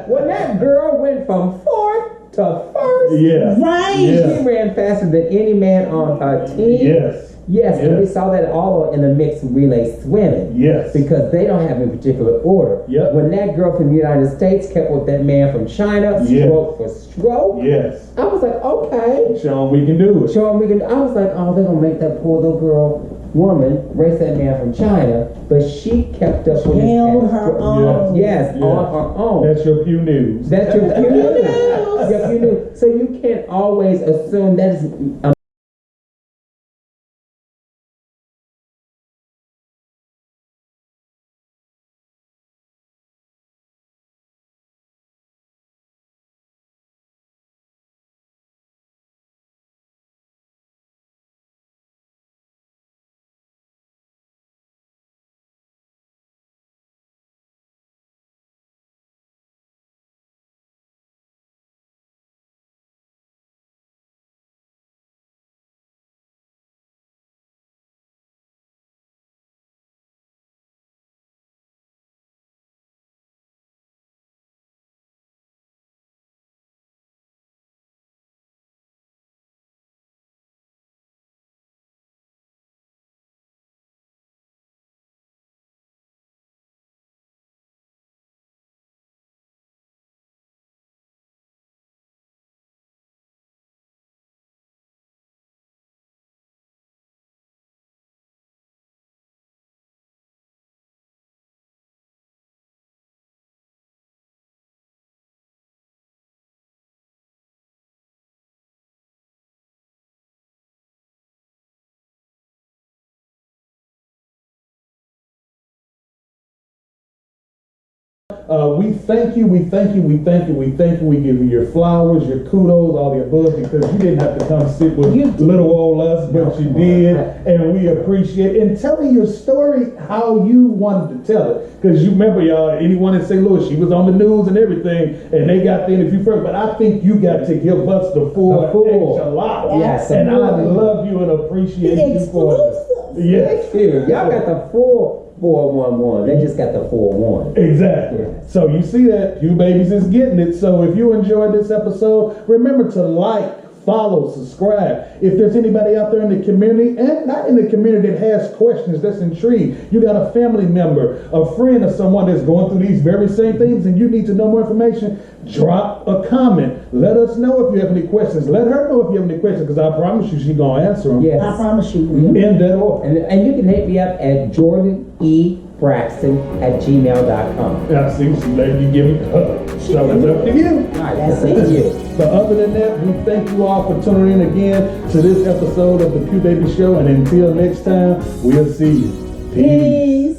when that girl went from 4th to first. Yeah. Right. Yeah. She ran faster than any man on her team. Yes. Yes, and we Yes. saw that all in the mixed relay swimming. Yes. Because they don't have a particular order. Yep. When that girl from the United States kept with that man from China, Yes. stroke for stroke, Yes. I was like, okay. Show 'em we can do it. Show 'em we can. I was like, oh, they're gonna make that poor little girl, woman, race that man from China, but she kept up with his Held her stroke. own. Yes, Yeah. on her own. That's your Pew News. That's your few news. Your few news. So you can't always assume that is. We thank you, we thank you, we thank you, we thank you. We give you your flowers, your kudos, all the above, because you didn't have to come sit with little old us, but you did, and we appreciate it. And tell me your story, how you wanted to tell it. Because you remember, y'all, anyone in St. Louis, she was on the news and everything, and they got the interview first, but I think you got to give us the full extra lot. Yes, and I love you and appreciate you for it. Yes. Here, y'all got the full 411. They just got the 4-1. Exactly. Yeah. So you see that Pew Babies is getting it. So if you enjoyed this episode, remember to like, follow, subscribe. If there's anybody out there in the community, and not in the community, that has questions, that's intrigued, you got a family member, a friend, or someone that's going through these very same things, and you need to know more information, drop a comment. Let us know if you have any questions. Let her know if you have any questions, because I promise you she's going to answer them. Yes. I promise you. In that order. And you can hit me up at jordanebraxton@gmail.com. Now, see, she let you give me a hug. So it's up to you. All right, That's thank it. you. But other than that, we thank you all for tuning in again to this episode of the Pew Baby Show. And until next time, we'll see you. Peace. Peace.